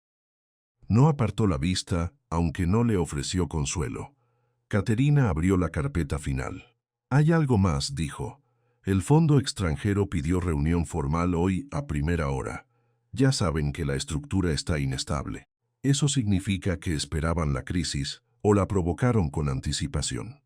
No apartó la vista, aunque no le ofreció consuelo. Caterina abrió la carpeta final. Hay algo más, dijo. El fondo extranjero pidió reunión formal hoy a primera hora. Ya saben que la estructura está inestable. Eso significa que esperaban la crisis o la provocaron con anticipación.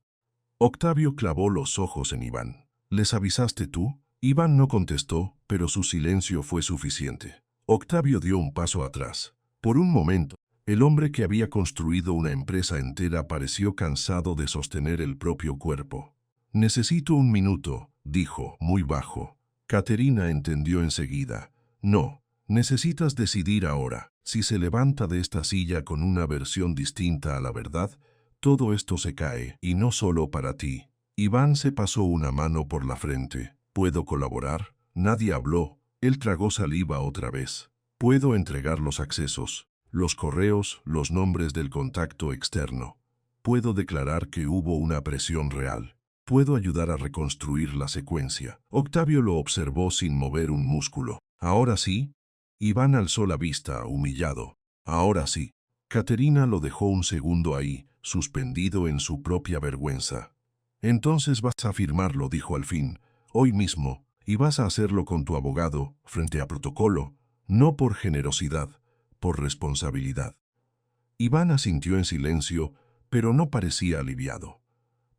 Octavio clavó los ojos en Iván. ¿Les avisaste tú? Iván no contestó, pero su silencio fue suficiente. Octavio dio un paso atrás. Por un momento, el hombre que había construido una empresa entera pareció cansado de sostener el propio cuerpo. Necesito un minuto, dijo, muy bajo. Caterina entendió enseguida. No, necesitas decidir ahora. Si se levanta de esta silla con una versión distinta a la verdad, todo esto se cae, y no solo para ti. Iván se pasó una mano por la frente. ¿Puedo colaborar? Nadie habló. Él tragó saliva otra vez. Puedo entregar los accesos, los correos, los nombres del contacto externo. Puedo declarar que hubo una presión real. Puedo ayudar a reconstruir la secuencia. Octavio lo observó sin mover un músculo. Ahora sí. Iván alzó la vista, humillado. Ahora sí. Caterina lo dejó un segundo ahí, suspendido en su propia vergüenza. Entonces vas a firmarlo, dijo al fin, hoy mismo, y vas a hacerlo con tu abogado, frente a protocolo, no por generosidad, por responsabilidad. Iván asintió en silencio, pero no parecía aliviado.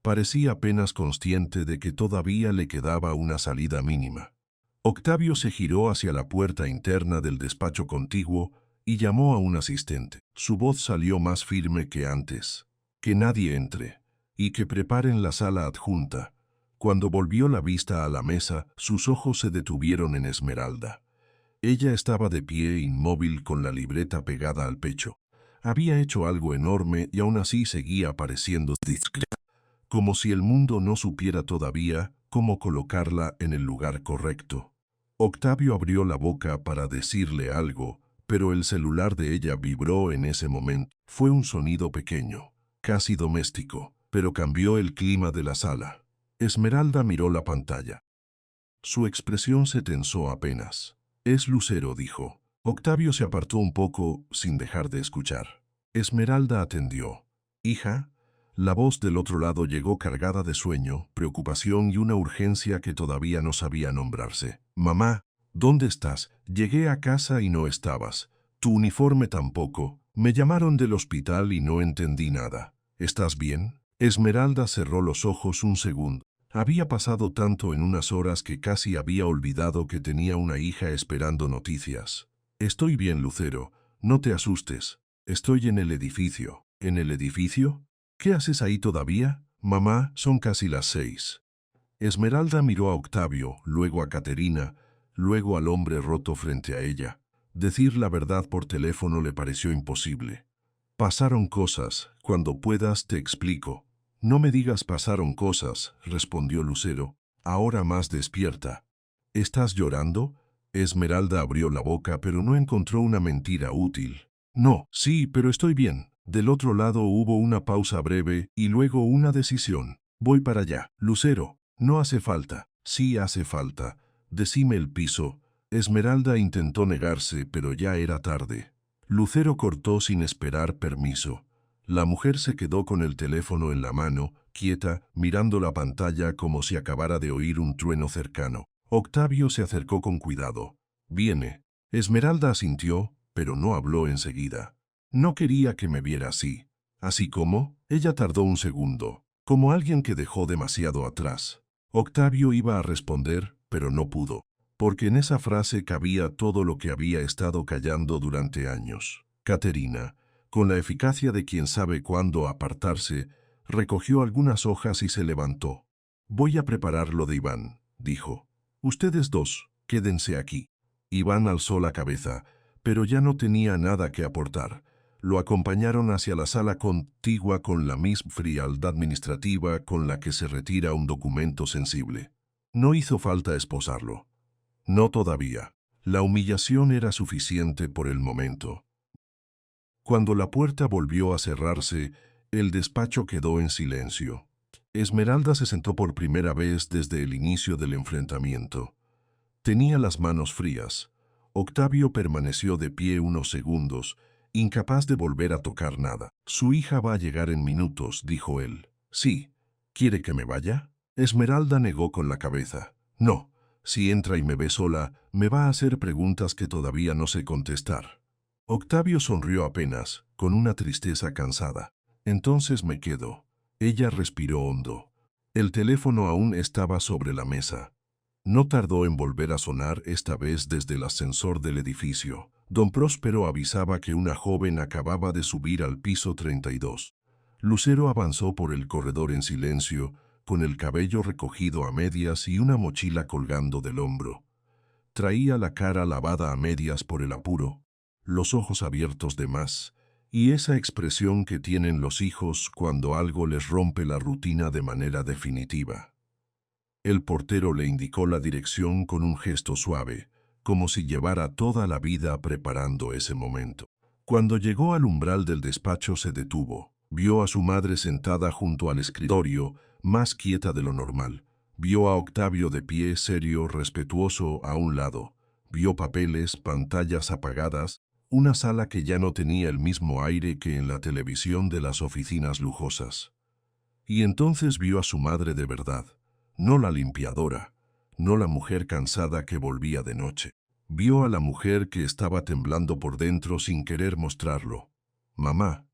Parecía apenas consciente de que todavía le quedaba una salida mínima. Octavio se giró hacia la puerta interna del despacho contiguo y llamó a un asistente. Su voz salió más firme que antes. Que nadie entre, y que preparen la sala adjunta. Cuando volvió la vista a la mesa, sus ojos se detuvieron en Esmeralda. Ella estaba de pie, inmóvil, con la libreta pegada al pecho. Había hecho algo enorme y aún así seguía pareciendo discreta, como si el mundo no supiera todavía cómo colocarla en el lugar correcto. Octavio abrió la boca para decirle algo, pero el celular de ella vibró en ese momento. Fue un sonido pequeño, casi doméstico, pero cambió el clima de la sala. Esmeralda miró la pantalla. Su expresión se tensó apenas. Es Lucero, dijo. Octavio se apartó un poco, sin dejar de escuchar. Esmeralda atendió. Hija. La voz del otro lado llegó cargada de sueño, preocupación y una urgencia que todavía no sabía nombrarse. Mamá, ¿dónde estás? Llegué a casa y no estabas. Tu uniforme tampoco. Me llamaron del hospital y no entendí nada. ¿Estás bien? Esmeralda cerró los ojos un segundo. Había pasado tanto en unas horas que casi había olvidado que tenía una hija esperando noticias. Estoy bien, Lucero. No te asustes. Estoy en el edificio. ¿En el edificio? ¿Qué haces ahí todavía? Mamá, son casi las 6. Esmeralda miró a Octavio, luego a Caterina, luego al hombre roto frente a ella. Decir la verdad por teléfono le pareció imposible. Pasaron cosas. Cuando puedas te explico. No me digas pasaron cosas, respondió Lucero, ahora más despierta. ¿Estás llorando? Esmeralda abrió la boca, pero no encontró una mentira útil. No, sí, pero estoy bien. Del otro lado hubo una pausa breve y luego una decisión. Voy para allá. Lucero, no hace falta. Sí hace falta. Decime el piso. Esmeralda intentó negarse, pero ya era tarde. Lucero cortó sin esperar permiso. La mujer se quedó con el teléfono en la mano, quieta, mirando la pantalla como si acabara de oír un trueno cercano. Octavio se acercó con cuidado. Viene. Esmeralda asintió, pero no habló enseguida. No quería que me viera así. Así como, ella tardó un segundo, como alguien que dejó demasiado atrás. Octavio iba a responder, pero no pudo, porque en esa frase cabía todo lo que había estado callando durante años. Caterina, con la eficacia de quien sabe cuándo apartarse, recogió algunas hojas y se levantó. Voy a preparar lo de Iván, dijo. Ustedes dos, quédense aquí. Iván alzó la cabeza, pero ya no tenía nada que aportar. Lo acompañaron hacia la sala contigua con la misma frialdad administrativa con la que se retira un documento sensible. No hizo falta esposarlo. No todavía. La humillación era suficiente por el momento. Cuando la puerta volvió a cerrarse, el despacho quedó en silencio. Esmeralda se sentó por primera vez desde el inicio del enfrentamiento. Tenía las manos frías. Octavio permaneció de pie unos segundos, incapaz de volver a tocar nada. Su hija va a llegar en minutos, dijo él. Sí. ¿Quiere que me vaya? Esmeralda negó con la cabeza. No. Si entra y me ve sola, me va a hacer preguntas que todavía no sé contestar. Octavio sonrió apenas, con una tristeza cansada. Entonces me quedo. Ella respiró hondo. El teléfono aún estaba sobre la mesa. No tardó en volver a sonar, esta vez desde el ascensor del edificio. Don Próspero avisaba que una joven acababa de subir al piso 32. Lucero avanzó por el corredor en silencio, con el cabello recogido a medias y una mochila colgando del hombro. Traía la cara lavada a medias por el apuro, los ojos abiertos de más, y esa expresión que tienen los hijos cuando algo les rompe la rutina de manera definitiva. El portero le indicó la dirección con un gesto suave, como si llevara toda la vida preparando ese momento. Cuando llegó al umbral del despacho se detuvo. Vio a su madre sentada junto al escritorio, más quieta de lo normal. Vio a Octavio de pie, serio, respetuoso, a un lado. Vio papeles, pantallas apagadas, una sala que ya no tenía el mismo aire que en la televisión de las oficinas lujosas. Y entonces vio a su madre de verdad. No la limpiadora, no la mujer cansada que volvía de noche. Vio a la mujer que estaba temblando por dentro sin querer mostrarlo. Mamá.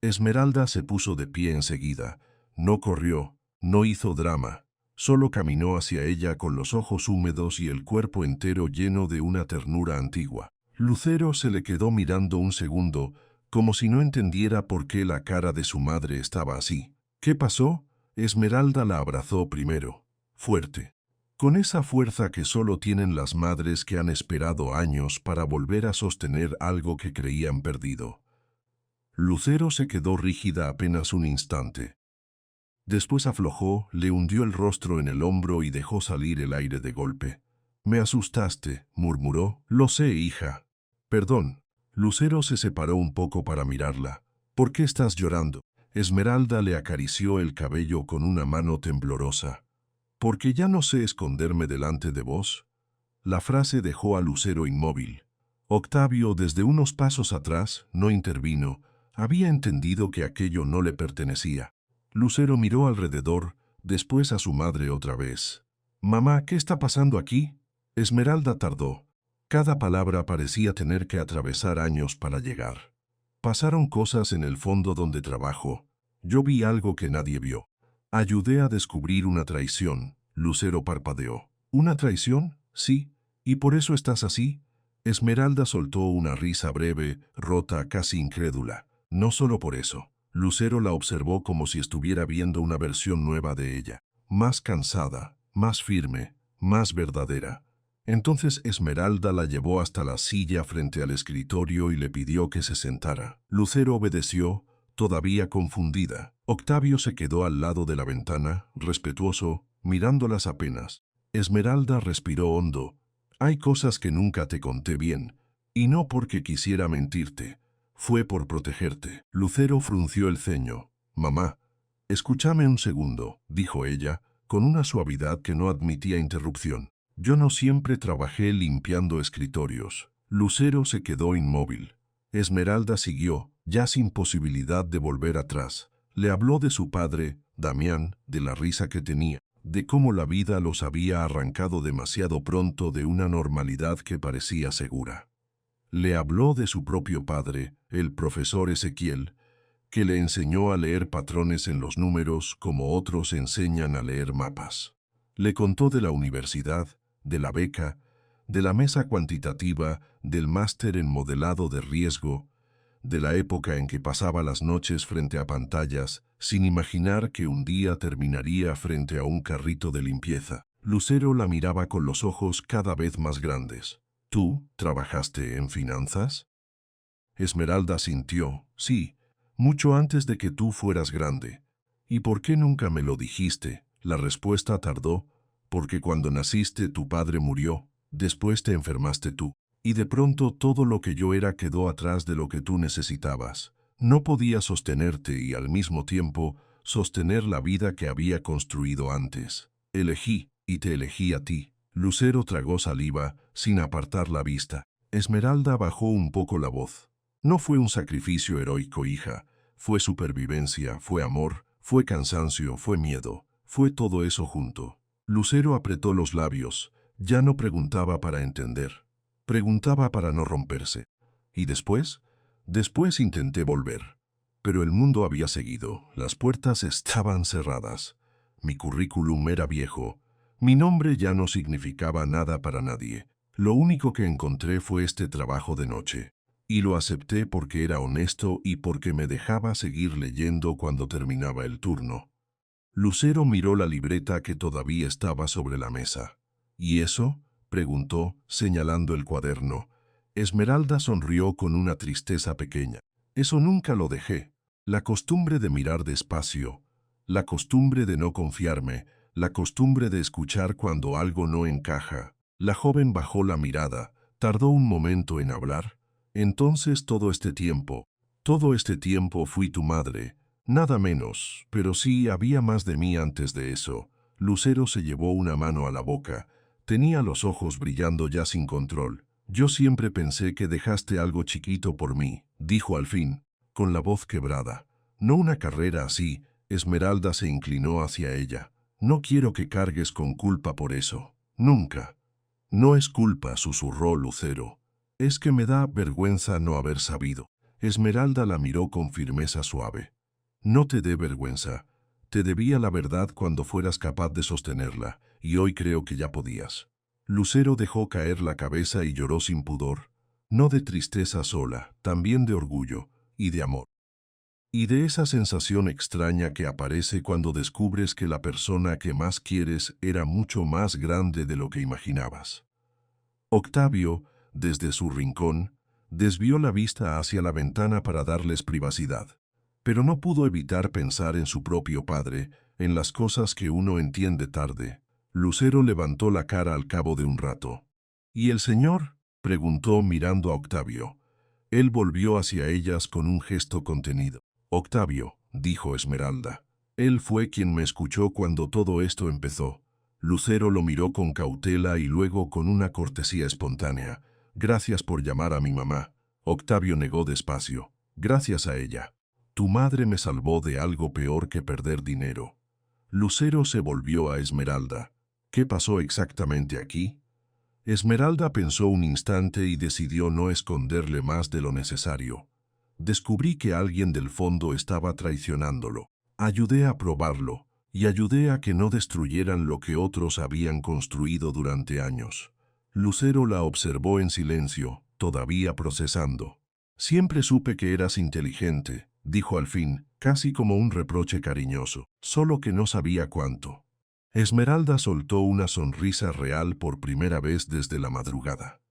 Esmeralda se puso de pie enseguida. No corrió, no hizo drama. Solo caminó hacia ella con los ojos húmedos y el cuerpo entero lleno de una ternura antigua. Lucero se le quedó mirando un segundo, como si no entendiera por qué la cara de su madre estaba así. ¿Qué pasó? Esmeralda la abrazó primero, fuerte, con esa fuerza que solo tienen las madres que han esperado años para volver a sostener algo que creían perdido. Lucero se quedó rígida apenas un instante. Después aflojó, le hundió el rostro en el hombro y dejó salir el aire de golpe. «Me asustaste», murmuró. «Lo sé, hija». «Perdón». Lucero se separó un poco para mirarla. «¿Por qué estás llorando?» Esmeralda le acarició el cabello con una mano temblorosa. «Porque ya no sé esconderme delante de vos». La frase dejó a Lucero inmóvil. Octavio, desde unos pasos atrás, no intervino. Había entendido que aquello no le pertenecía. Lucero miró alrededor, después a su madre otra vez. «Mamá, ¿qué está pasando aquí?» Esmeralda tardó. Cada palabra parecía tener que atravesar años para llegar. «Pasaron cosas en el fondo donde trabajo. Yo vi algo que nadie vio. Ayudé a descubrir una traición». Lucero parpadeó. «¿Una traición? Sí. ¿Y por eso estás así?» Esmeralda soltó una risa breve, rota, casi incrédula. «No solo por eso». Lucero la observó como si estuviera viendo una versión nueva de ella. Más cansada, más firme, más verdadera. Entonces Esmeralda la llevó hasta la silla frente al escritorio y le pidió que se sentara. Lucero obedeció, todavía confundida. Octavio se quedó al lado de la ventana, respetuoso, mirándolas apenas. Esmeralda respiró hondo. Hay cosas que nunca te conté bien, y no porque quisiera mentirte. Fue por protegerte. Lucero frunció el ceño. Mamá, escúchame un segundo, dijo ella, con una suavidad que no admitía interrupción. Yo no siempre trabajé limpiando escritorios. Lucero se quedó inmóvil. Esmeralda siguió, ya sin posibilidad de volver atrás. Le habló de su padre, Damián, de la risa que tenía, de cómo la vida los había arrancado demasiado pronto de una normalidad que parecía segura. Le habló de su propio padre, el profesor Ezequiel, que le enseñó a leer patrones en los números como otros enseñan a leer mapas. Le contó de la universidad, de la beca, de la mesa cuantitativa, del máster en modelado de riesgo, de la época en que pasaba las noches frente a pantallas, sin imaginar que un día terminaría frente a un carrito de limpieza. Lucero la miraba con los ojos cada vez más grandes. ¿Tú trabajaste en finanzas? Esmeralda sintió, sí, mucho antes de que tú fueras grande. ¿Y por qué nunca me lo dijiste? La respuesta tardó, porque cuando naciste tu padre murió, después te enfermaste tú. Y de pronto todo lo que yo era quedó atrás de lo que tú necesitabas. No podía sostenerte y al mismo tiempo sostener la vida que había construido antes. Elegí, y te elegí a ti. Lucero tragó saliva, sin apartar la vista. Esmeralda bajó un poco la voz. No fue un sacrificio heroico, hija. Fue supervivencia, fue amor, fue cansancio, fue miedo. Fue todo eso junto. Lucero apretó los labios. Ya no preguntaba para entender. Preguntaba para no romperse. ¿Y después? Después intenté volver. Pero el mundo había seguido. Las puertas estaban cerradas. Mi currículum era viejo. Mi nombre ya no significaba nada para nadie. Lo único que encontré fue este trabajo de noche. Y lo acepté porque era honesto y porque me dejaba seguir leyendo cuando terminaba el turno. Lucero miró la libreta que todavía estaba sobre la mesa. ¿Y eso?, preguntó, señalando el cuaderno. Esmeralda sonrió con una tristeza pequeña. Eso nunca lo dejé. La costumbre de mirar despacio, la costumbre de no confiarme, la costumbre de escuchar cuando algo no encaja. La joven bajó la mirada, tardó un momento en hablar. Entonces todo este tiempo fui tu madre. Nada menos, pero sí había más de mí antes de eso. Lucero se llevó una mano a la boca. Tenía los ojos brillando ya sin control. Yo siempre pensé que dejaste algo chiquito por mí, dijo al fin, con la voz quebrada. No una carrera así. Esmeralda se inclinó hacia ella. No quiero que cargues con culpa por eso. Nunca. No es culpa, susurró Lucero. Es que me da vergüenza no haber sabido. Esmeralda la miró con firmeza suave. No te dé vergüenza. Te debía la verdad cuando fueras capaz de sostenerla, y hoy creo que ya podías. Lucero dejó caer la cabeza y lloró sin pudor. No de tristeza sola, también de orgullo y de amor. Y de esa sensación extraña que aparece cuando descubres que la persona que más quieres era mucho más grande de lo que imaginabas. Octavio, desde su rincón, desvió la vista hacia la ventana para darles privacidad. Pero no pudo evitar pensar en su propio padre, en las cosas que uno entiende tarde. Lucero levantó la cara al cabo de un rato. ¿Y el señor?, preguntó mirando a Octavio. Él volvió hacia ellas con un gesto contenido. Octavio, dijo Esmeralda. Él fue quien me escuchó cuando todo esto empezó. Lucero lo miró con cautela y luego con una cortesía espontánea. Gracias por llamar a mi mamá. Octavio negó despacio. Gracias a ella. Tu madre me salvó de algo peor que perder dinero. Lucero se volvió a Esmeralda. ¿Qué pasó exactamente aquí? Esmeralda pensó un instante y decidió no esconderle más de lo necesario. Descubrí que alguien del fondo estaba traicionándolo. Ayudé a probarlo y ayudé a que no destruyeran lo que otros habían construido durante años. Lucero la observó en silencio, todavía procesando. Siempre supe que eras inteligente, dijo al fin, casi como un reproche cariñoso, solo que no sabía cuánto. Esmeralda soltó una sonrisa real por primera vez desde la madrugada.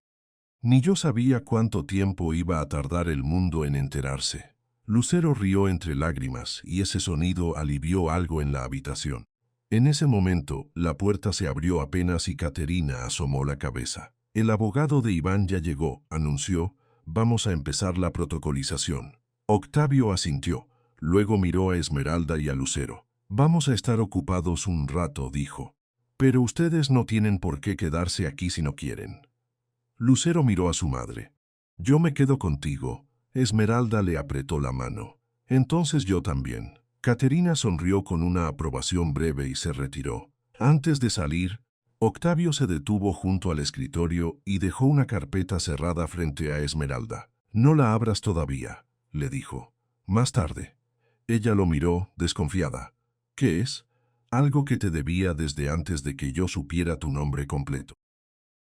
Ni yo sabía cuánto tiempo iba a tardar el mundo en enterarse. Lucero rió entre lágrimas y ese sonido alivió algo en la habitación. En ese momento, la puerta se abrió apenas y Caterina asomó la cabeza. El abogado de Iván ya llegó, anunció. Vamos a empezar la protocolización. Octavio asintió. Luego miró a Esmeralda y a Lucero. Vamos a estar ocupados un rato, dijo. Pero ustedes no tienen por qué quedarse aquí si no quieren. Lucero miró a su madre. Yo me quedo contigo. Esmeralda le apretó la mano. Entonces yo también. Caterina sonrió con una aprobación breve y se retiró. Antes de salir, Octavio se detuvo junto al escritorio y dejó una carpeta cerrada frente a Esmeralda. No la abras todavía, le dijo. Más tarde. Ella lo miró, desconfiada. ¿Qué es? Algo que te debía desde antes de que yo supiera tu nombre completo.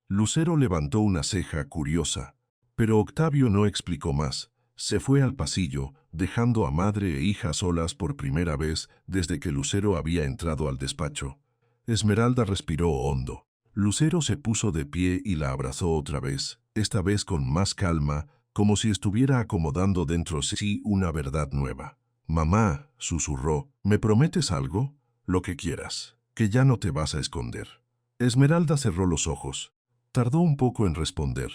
Lucero levantó una ceja curiosa, pero Octavio no explicó más. Se fue al pasillo, dejando a madre e hija solas por primera vez desde que Lucero había entrado al despacho. Esmeralda respiró hondo. Lucero se puso de pie y la abrazó otra vez, esta vez con más calma, como si estuviera acomodando dentro de sí una verdad nueva. Mamá, susurró, ¿me prometes algo? Lo que quieras, que ya no te vas a esconder. Esmeralda cerró los ojos. Tardó un poco en responder.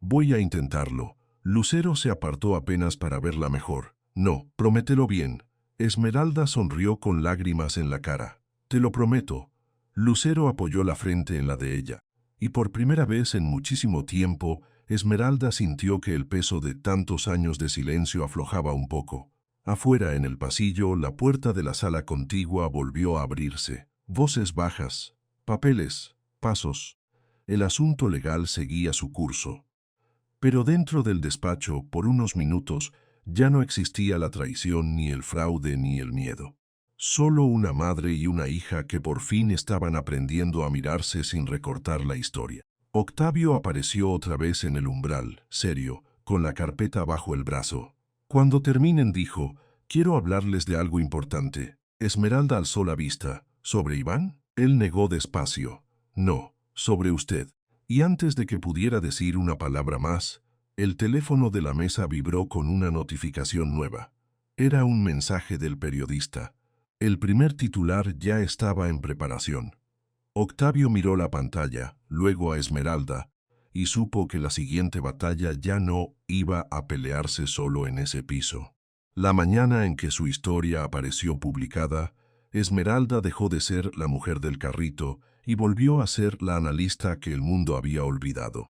Voy a intentarlo. Lucero se apartó apenas para verla mejor. No, promételo bien. Esmeralda sonrió con lágrimas en la cara. Te lo prometo. Lucero apoyó la frente en la de ella. Y por primera vez en muchísimo tiempo, Esmeralda sintió que el peso de tantos años de silencio aflojaba un poco. Afuera, en el pasillo, la puerta de la sala contigua volvió a abrirse. Voces bajas, papeles, pasos. El asunto legal seguía su curso. Pero dentro del despacho, por unos minutos, ya no existía la traición, ni el fraude, ni el miedo. Solo una madre y una hija que por fin estaban aprendiendo a mirarse sin recortar la historia. Octavio apareció otra vez en el umbral, serio, con la carpeta bajo el brazo. Cuando terminen, dijo, quiero hablarles de algo importante. Esmeralda alzó la vista. ¿Sobre Iván? Él negó despacio. No, sobre usted. Y antes de que pudiera decir una palabra más, el teléfono de la mesa vibró con una notificación nueva. Era un mensaje del periodista. El primer titular ya estaba en preparación. Octavio miró la pantalla, luego a Esmeralda, y supo que la siguiente batalla ya no iba a pelearse solo en ese piso. La mañana en que su historia apareció publicada, Esmeralda dejó de ser la mujer del carrito y volvió a ser la analista que el mundo había olvidado.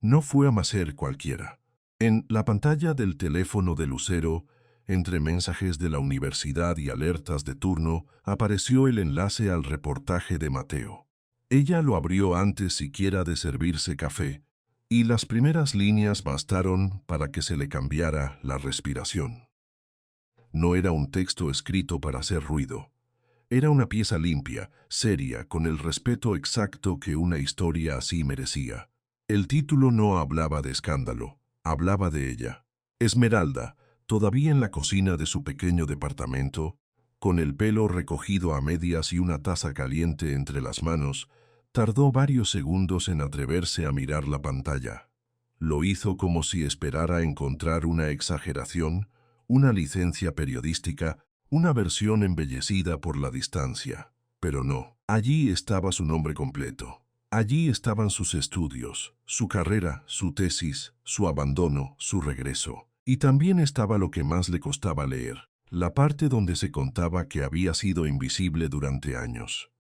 No fue a Macer cualquiera. En la pantalla del teléfono de Lucero, entre mensajes de la universidad y alertas de turno, apareció el enlace al reportaje de Mateo. Ella lo abrió antes siquiera de servirse café, y las primeras líneas bastaron para que se le cambiara la respiración. No era un texto escrito para hacer ruido. Era una pieza limpia, seria, con el respeto exacto que una historia así merecía. El título no hablaba de escándalo, hablaba de ella. Esmeralda, todavía en la cocina de su pequeño departamento, con el pelo recogido a medias y una taza caliente entre las manos, tardó varios segundos en atreverse a mirar la pantalla. Lo hizo como si esperara encontrar una exageración, una licencia periodística, una versión embellecida por la distancia. Pero no, allí estaba su nombre completo. Allí estaban sus estudios, su carrera, su tesis, su abandono, su regreso. Y también estaba lo que más le costaba leer, la parte donde se contaba que había sido invisible durante años.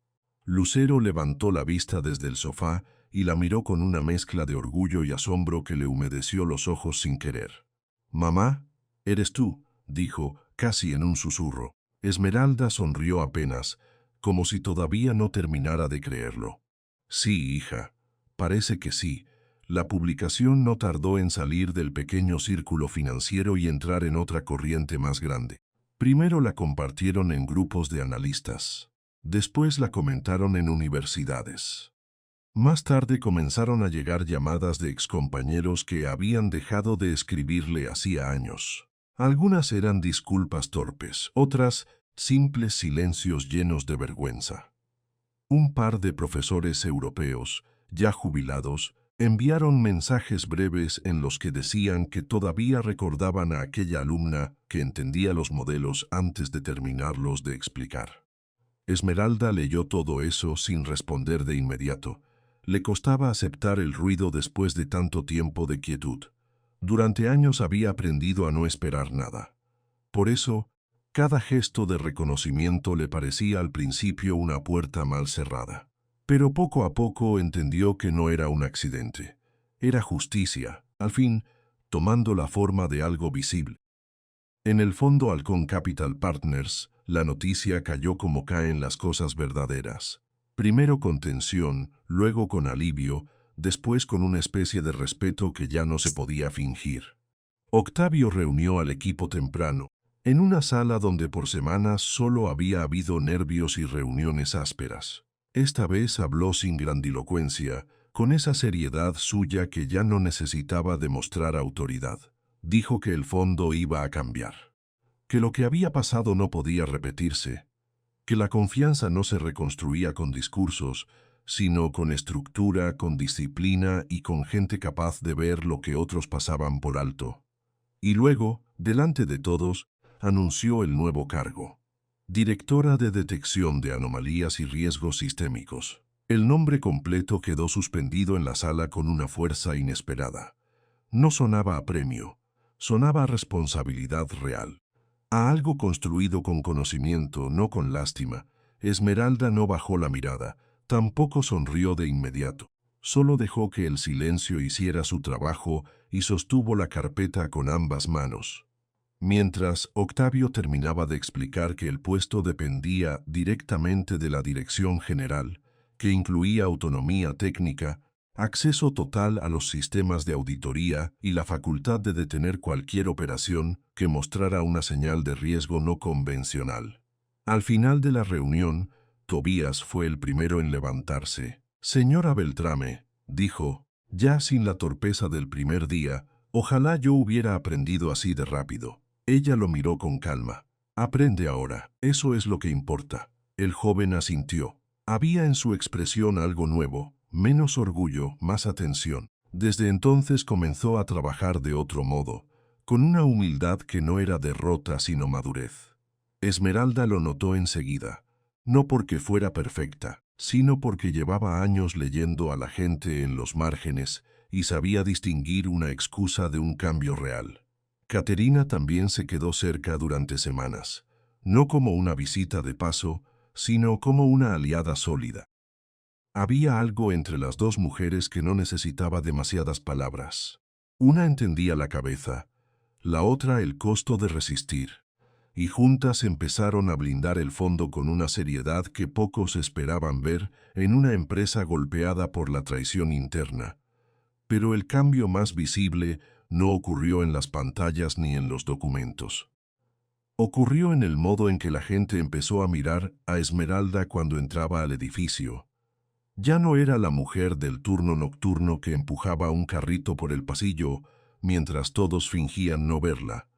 Lucero levantó la vista desde el sofá y la miró con una mezcla de orgullo y asombro que le humedeció los ojos sin querer. «Mamá, eres tú», dijo, casi en un susurro. Esmeralda sonrió apenas, como si todavía no terminara de creerlo. «Sí, hija, parece que sí». La publicación no tardó en salir del pequeño círculo financiero y entrar en otra corriente más grande. Primero la compartieron en grupos de analistas. Después la comentaron en universidades. Más tarde comenzaron a llegar llamadas de excompañeros que habían dejado de escribirle hacía años. Algunas eran disculpas torpes, otras simples silencios llenos de vergüenza. Un par de profesores europeos, ya jubilados, enviaron mensajes breves en los que decían que todavía recordaban a aquella alumna que entendía los modelos antes de terminarlos de explicar. Esmeralda leyó todo eso sin responder de inmediato. Le costaba aceptar el ruido después de tanto tiempo de quietud. Durante años había aprendido a no esperar nada. Por eso, cada gesto de reconocimiento le parecía al principio una puerta mal cerrada. Pero poco a poco entendió que no era un accidente. Era justicia, al fin, tomando la forma de algo visible. En el fondo Halcón Capital Partners, la noticia cayó como caen las cosas verdaderas. Primero con tensión, luego con alivio, después con una especie de respeto que ya no se podía fingir. Octavio reunió al equipo temprano, en una sala donde por semanas solo había habido nervios y reuniones ásperas. Esta vez habló sin grandilocuencia, con esa seriedad suya que ya no necesitaba demostrar autoridad. Dijo que el fondo iba a cambiar, que lo que había pasado no podía repetirse, que la confianza no se reconstruía con discursos, sino con estructura, con disciplina y con gente capaz de ver lo que otros pasaban por alto. Y luego, delante de todos, anunció el nuevo cargo: Directora de Detección de Anomalías y Riesgos Sistémicos. El nombre completo quedó suspendido en la sala con una fuerza inesperada. No sonaba a premio, sonaba a responsabilidad real, a algo construido con conocimiento, no con lástima. Esmeralda no bajó la mirada, tampoco sonrió de inmediato. Solo dejó que el silencio hiciera su trabajo y sostuvo la carpeta con ambas manos. Mientras Octavio terminaba de explicar que el puesto dependía directamente de la dirección general, que incluía autonomía técnica, acceso total a los sistemas de auditoría y la facultad de detener cualquier operación que mostrara una señal de riesgo no convencional. Al final de la reunión, Tobías fue el primero en levantarse. «Señora Beltrame», dijo, ya sin la torpeza del primer día, «ojalá yo hubiera aprendido así de rápido». Ella lo miró con calma. «Aprende ahora, eso es lo que importa». El joven asintió. Había en su expresión algo nuevo, menos orgullo, más atención. Desde entonces comenzó a trabajar de otro modo, con una humildad que no era derrota sino madurez. Esmeralda lo notó enseguida, no porque fuera perfecta, sino porque llevaba años leyendo a la gente en los márgenes y sabía distinguir una excusa de un cambio real. Caterina también se quedó cerca durante semanas, no como una visita de paso, sino como una aliada sólida. Había algo entre las dos mujeres que no necesitaba demasiadas palabras. Una entendía la cabeza, la otra el costo de resistir, y juntas empezaron a blindar el fondo con una seriedad que pocos esperaban ver en una empresa golpeada por la traición interna. Pero el cambio más visible no ocurrió en las pantallas ni en los documentos. Ocurrió en el modo en que la gente empezó a mirar a Esmeralda cuando entraba al edificio. Ya no era la mujer del turno nocturno que empujaba un carrito por el pasillo mientras todos fingían no verla.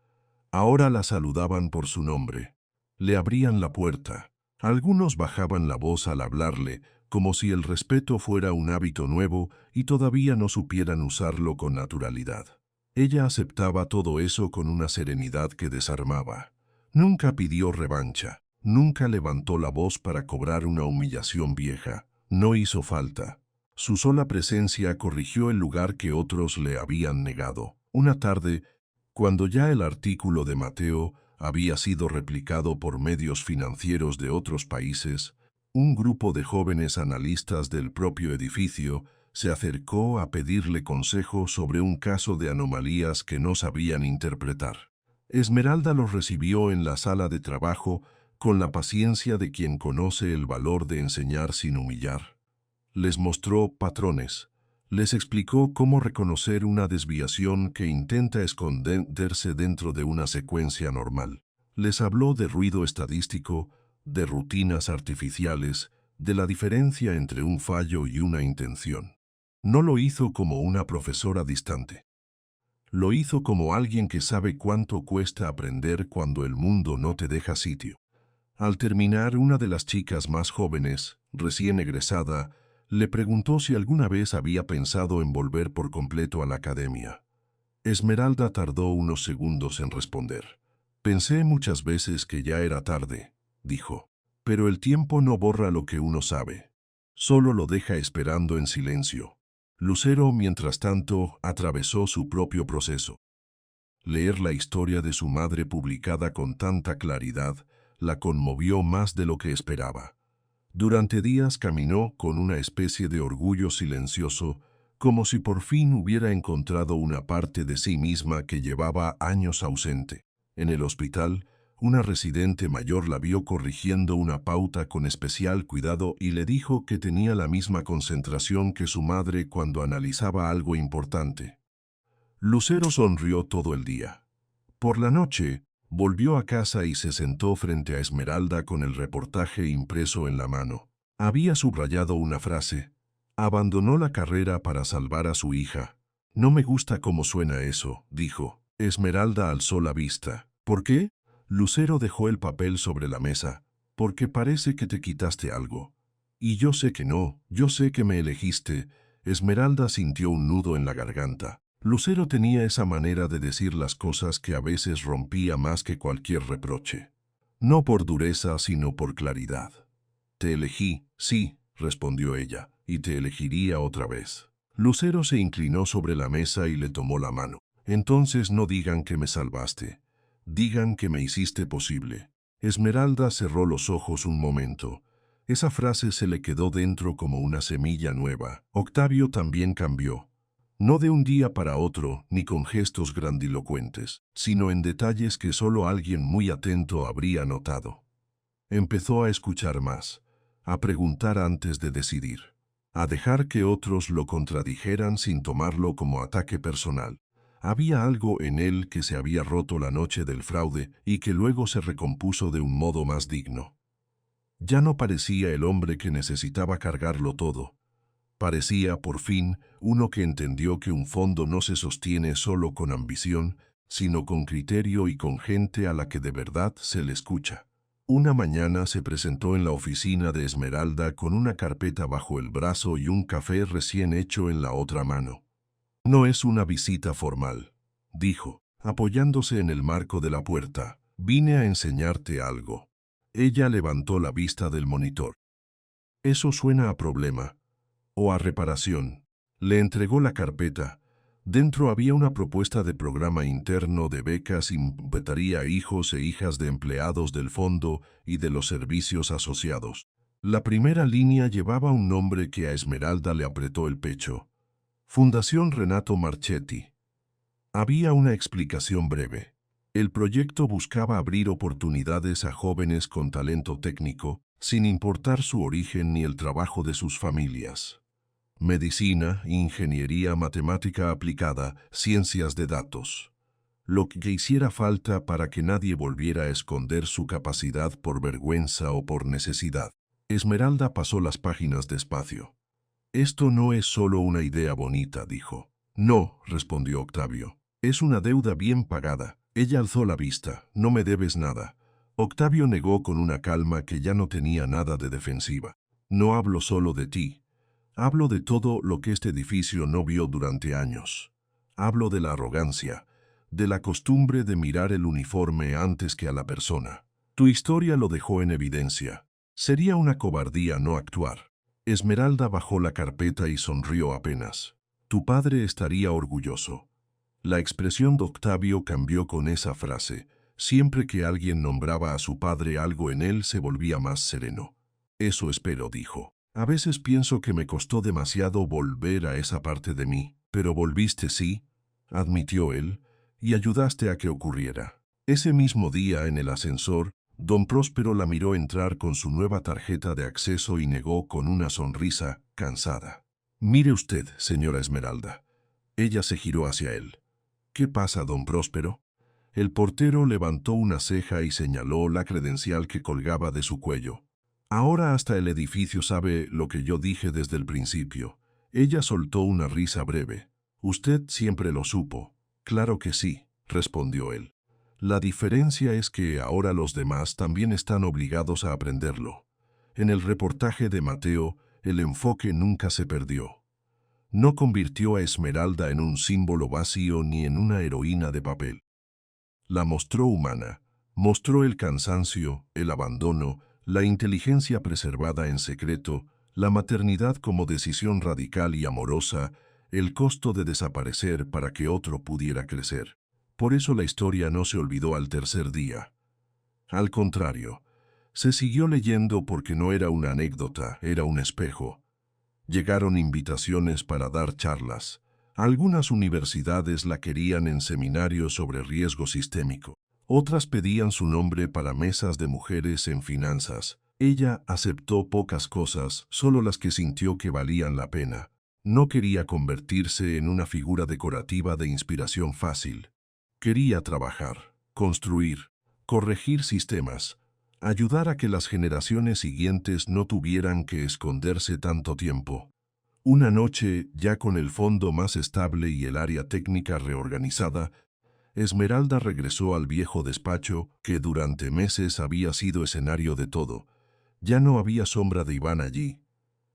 Ahora la saludaban por su nombre. Le abrían la puerta. Algunos bajaban la voz al hablarle, como si el respeto fuera un hábito nuevo y todavía no supieran usarlo con naturalidad. Ella aceptaba todo eso con una serenidad que desarmaba. Nunca pidió revancha, nunca levantó la voz para cobrar una humillación vieja. No hizo falta. Su sola presencia corrigió el lugar que otros le habían negado. Una tarde, cuando ya el artículo de Mateo había sido replicado por medios financieros de otros países, un grupo de jóvenes analistas del propio edificio se acercó a pedirle consejo sobre un caso de anomalías que no sabían interpretar. Esmeralda los recibió en la sala de trabajo con la paciencia de quien conoce el valor de enseñar sin humillar. Les mostró patrones. Les explicó cómo reconocer una desviación que intenta esconderse dentro de una secuencia normal. Les habló de ruido estadístico, de rutinas artificiales, de la diferencia entre un fallo y una intención. No lo hizo como una profesora distante. Lo hizo como alguien que sabe cuánto cuesta aprender cuando el mundo no te deja sitio. Al terminar, una de las chicas más jóvenes, recién egresada, le preguntó si alguna vez había pensado en volver por completo a la academia. Esmeralda tardó unos segundos en responder. «Pensé muchas veces que ya era tarde», dijo. Pero el tiempo no borra lo que uno sabe. Solo lo deja esperando en silencio. Lucero, mientras tanto, atravesó su propio proceso. Leer la historia de su madre publicada con tanta claridad la conmovió más de lo que esperaba. Durante días caminó con una especie de orgullo silencioso, como si por fin hubiera encontrado una parte de sí misma que llevaba años ausente. En el hospital, una residente mayor la vio corrigiendo una pauta con especial cuidado y le dijo que tenía la misma concentración que su madre cuando analizaba algo importante. Lucero sonrió todo el día. Por la noche, volvió a casa y se sentó frente a Esmeralda con el reportaje impreso en la mano. Había subrayado una frase. Abandonó la carrera para salvar a su hija. No me gusta cómo suena eso, dijo. Esmeralda alzó la vista. ¿Por qué? Lucero dejó el papel sobre la mesa. Porque parece que te quitaste algo. Y yo sé que no, yo sé que me elegiste. Esmeralda sintió un nudo en la garganta. Lucero tenía esa manera de decir las cosas que a veces rompía más que cualquier reproche. No por dureza, sino por claridad. Te elegí, sí, respondió ella, y te elegiría otra vez. Lucero se inclinó sobre la mesa y le tomó la mano. Entonces no digan que me salvaste. Digan que me hiciste posible. Esmeralda cerró los ojos un momento. Esa frase se le quedó dentro como una semilla nueva. Octavio también cambió. No de un día para otro, ni con gestos grandilocuentes, sino en detalles que solo alguien muy atento habría notado. Empezó a escuchar más, a preguntar antes de decidir, a dejar que otros lo contradijeran sin tomarlo como ataque personal. Había algo en él que se había roto la noche del fraude y que luego se recompuso de un modo más digno. Ya no parecía el hombre que necesitaba cargarlo todo. Parecía, por fin, uno que entendió que un fondo no se sostiene solo con ambición, sino con criterio y con gente a la que de verdad se le escucha. Una mañana se presentó en la oficina de Esmeralda con una carpeta bajo el brazo y un café recién hecho en la otra mano. No es una visita formal, dijo, apoyándose en el marco de la puerta. Vine a enseñarte algo. Ella levantó la vista del monitor. Eso suena a problema. O a reparación. Le entregó la carpeta. Dentro había una propuesta de programa interno de becas y imputaría a hijos e hijas de empleados del fondo y de los servicios asociados. La primera línea llevaba un nombre que a Esmeralda le apretó el pecho. Fundación Renato Marchetti. Había una explicación breve. El proyecto buscaba abrir oportunidades a jóvenes con talento técnico, sin importar su origen ni el trabajo de sus familias. Medicina, ingeniería, matemática aplicada, ciencias de datos. Lo que hiciera falta para que nadie volviera a esconder su capacidad por vergüenza o por necesidad. Esmeralda pasó las páginas despacio. Esto no es solo una idea bonita, dijo. No, respondió Octavio. Es una deuda bien pagada. Ella alzó la vista. No me debes nada. Octavio negó con una calma que ya no tenía nada de defensiva. No hablo solo de ti. Hablo de todo lo que este edificio no vio durante años. Hablo de la arrogancia, de la costumbre de mirar el uniforme antes que a la persona. Tu historia lo dejó en evidencia. Sería una cobardía no actuar. Esmeralda bajó la carpeta y sonrió apenas. Tu padre estaría orgulloso. La expresión de Octavio cambió con esa frase. Siempre que alguien nombraba a su padre, algo en él se volvía más sereno. Eso espero, dijo. A veces pienso que me costó demasiado volver a esa parte de mí, pero volviste, sí, admitió él, y ayudaste a que ocurriera. Ese mismo día, en el ascensor, don Próspero la miró entrar con su nueva tarjeta de acceso y negó con una sonrisa cansada. Mire usted, señora Esmeralda. Ella se giró hacia él. ¿Qué pasa, don Próspero? El portero levantó una ceja y señaló la credencial que colgaba de su cuello. Ahora hasta el edificio sabe lo que yo dije desde el principio. Ella soltó una risa breve. Usted siempre lo supo. Claro que sí, respondió él. La diferencia es que ahora los demás también están obligados a aprenderlo. En el reportaje de Mateo, el enfoque nunca se perdió. No convirtió a Esmeralda en un símbolo vacío ni en una heroína de papel. La mostró humana, mostró el cansancio, el abandono, La inteligencia preservada en secreto, la maternidad como decisión radical y amorosa, el costo de desaparecer para que otro pudiera crecer. Por eso la historia no se olvidó al tercer día. Al contrario, se siguió leyendo porque no era una anécdota, era un espejo. Llegaron invitaciones para dar charlas. Algunas universidades la querían en seminarios sobre riesgo sistémico. Otras pedían su nombre para mesas de mujeres en finanzas. Ella aceptó pocas cosas, solo las que sintió que valían la pena. No quería convertirse en una figura decorativa de inspiración fácil. Quería trabajar, construir, corregir sistemas, ayudar a que las generaciones siguientes no tuvieran que esconderse tanto tiempo. Una noche, ya con el fondo más estable y el área técnica reorganizada, Esmeralda regresó al viejo despacho que durante meses había sido escenario de todo. Ya no había sombra de Iván allí.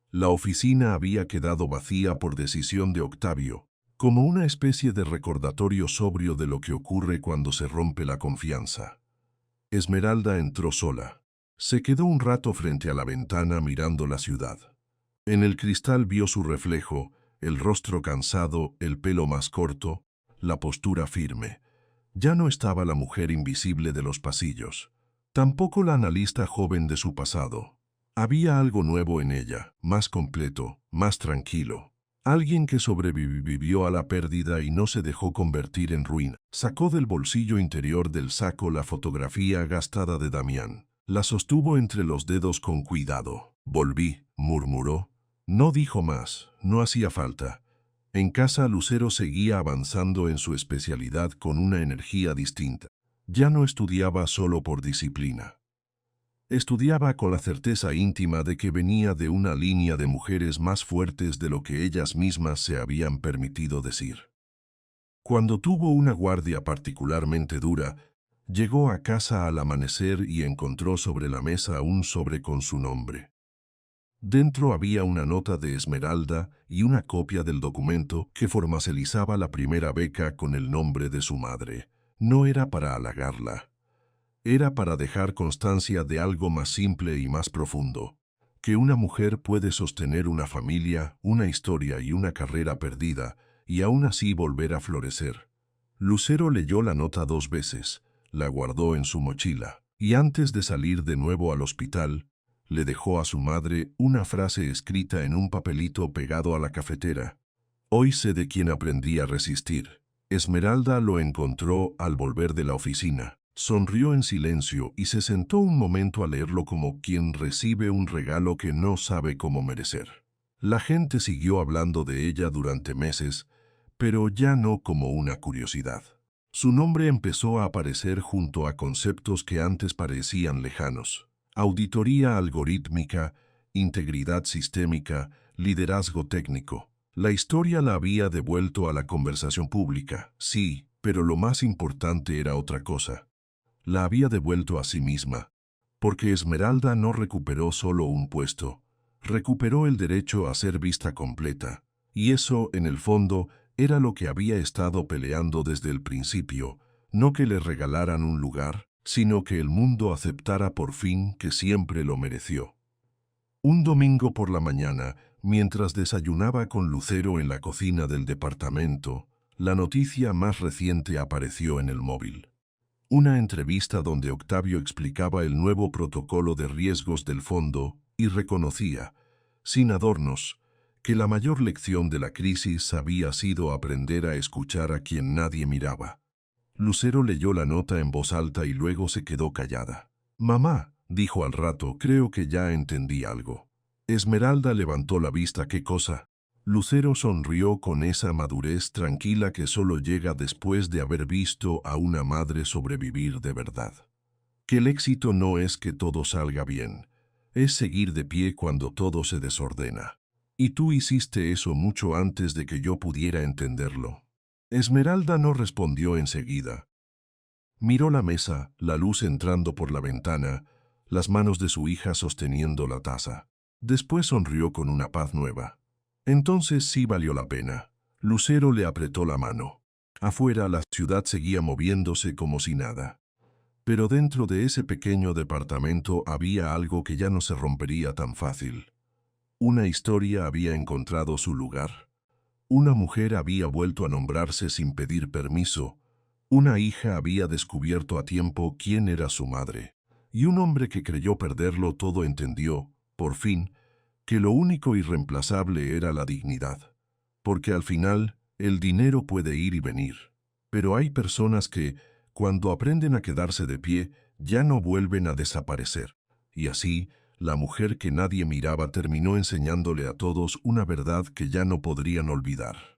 La oficina había quedado vacía por decisión de Octavio, como una especie de recordatorio sobrio de lo que ocurre cuando se rompe la confianza. Esmeralda entró sola. Se quedó un rato frente a la ventana mirando la ciudad. En el cristal vio su reflejo, el rostro cansado, el pelo más corto, la postura firme. Ya no estaba la mujer invisible de los pasillos. Tampoco la analista joven de su pasado. Había algo nuevo en ella, más completo, más tranquilo. Alguien que sobrevivió a la pérdida y no se dejó convertir en ruina. Sacó del bolsillo interior del saco la fotografía gastada de Damián. La sostuvo entre los dedos con cuidado. Volví, murmuró. No dijo más, no hacía falta. En casa Lucero seguía avanzando en su especialidad con una energía distinta. Ya no estudiaba solo por disciplina. Estudiaba con la certeza íntima de que venía de una línea de mujeres más fuertes de lo que ellas mismas se habían permitido decir. Cuando tuvo una guardia particularmente dura, llegó a casa al amanecer y encontró sobre la mesa un sobre con su nombre. Dentro había una nota de Esmeralda y una copia del documento que formalizaba la primera beca con el nombre de su madre. No era para halagarla. Era para dejar constancia de algo más simple y más profundo, que una mujer puede sostener una familia, una historia y una carrera perdida, y aún así volver a florecer. Lucero leyó la nota 2 veces, la guardó en su mochila, y antes de salir de nuevo al hospital, le dejó a su madre una frase escrita en un papelito pegado a la cafetera. Hoy sé de quién aprendí a resistir. Esmeralda lo encontró al volver de la oficina. Sonrió en silencio y se sentó un momento a leerlo como quien recibe un regalo que no sabe cómo merecer. La gente siguió hablando de ella durante meses, pero ya no como una curiosidad. Su nombre empezó a aparecer junto a conceptos que antes parecían lejanos. Auditoría algorítmica, integridad sistémica, liderazgo técnico. La historia la había devuelto a la conversación pública, sí, pero lo más importante era otra cosa. La había devuelto a sí misma, porque Esmeralda no recuperó solo un puesto, recuperó el derecho a ser vista completa, y eso, en el fondo, era lo que había estado peleando desde el principio, no que le regalaran un lugar, sino que el mundo aceptara por fin que siempre lo mereció. Un domingo por la mañana, mientras desayunaba con Lucero en la cocina del departamento, la noticia más reciente apareció en el móvil. Una entrevista donde Octavio explicaba el nuevo protocolo de riesgos del fondo y reconocía, sin adornos, que la mayor lección de la crisis había sido aprender a escuchar a quien nadie miraba. Lucero leyó la nota en voz alta y luego se quedó callada. «Mamá», dijo al rato, «creo que ya entendí algo». Esmeralda levantó la vista. «¿Qué cosa?». Lucero sonrió con esa madurez tranquila que solo llega después de haber visto a una madre sobrevivir de verdad. Que el éxito no es que todo salga bien, es seguir de pie cuando todo se desordena. Y tú hiciste eso mucho antes de que yo pudiera entenderlo. Esmeralda no respondió enseguida. Miró la mesa, la luz entrando por la ventana, las manos de su hija sosteniendo la taza. Después sonrió con una paz nueva. Entonces sí valió la pena. Lucero le apretó la mano. Afuera la ciudad seguía moviéndose como si nada. Pero dentro de ese pequeño departamento había algo que ya no se rompería tan fácil. Una historia había encontrado su lugar. Una mujer había vuelto a nombrarse sin pedir permiso. Una hija había descubierto a tiempo quién era su madre. Y un hombre que creyó perderlo todo entendió, por fin, que lo único irreemplazable era la dignidad. Porque al final, el dinero puede ir y venir. Pero hay personas que, cuando aprenden a quedarse de pie, ya no vuelven a desaparecer. Y así, la mujer que nadie miraba terminó enseñándole a todos una verdad que ya no podrían olvidar.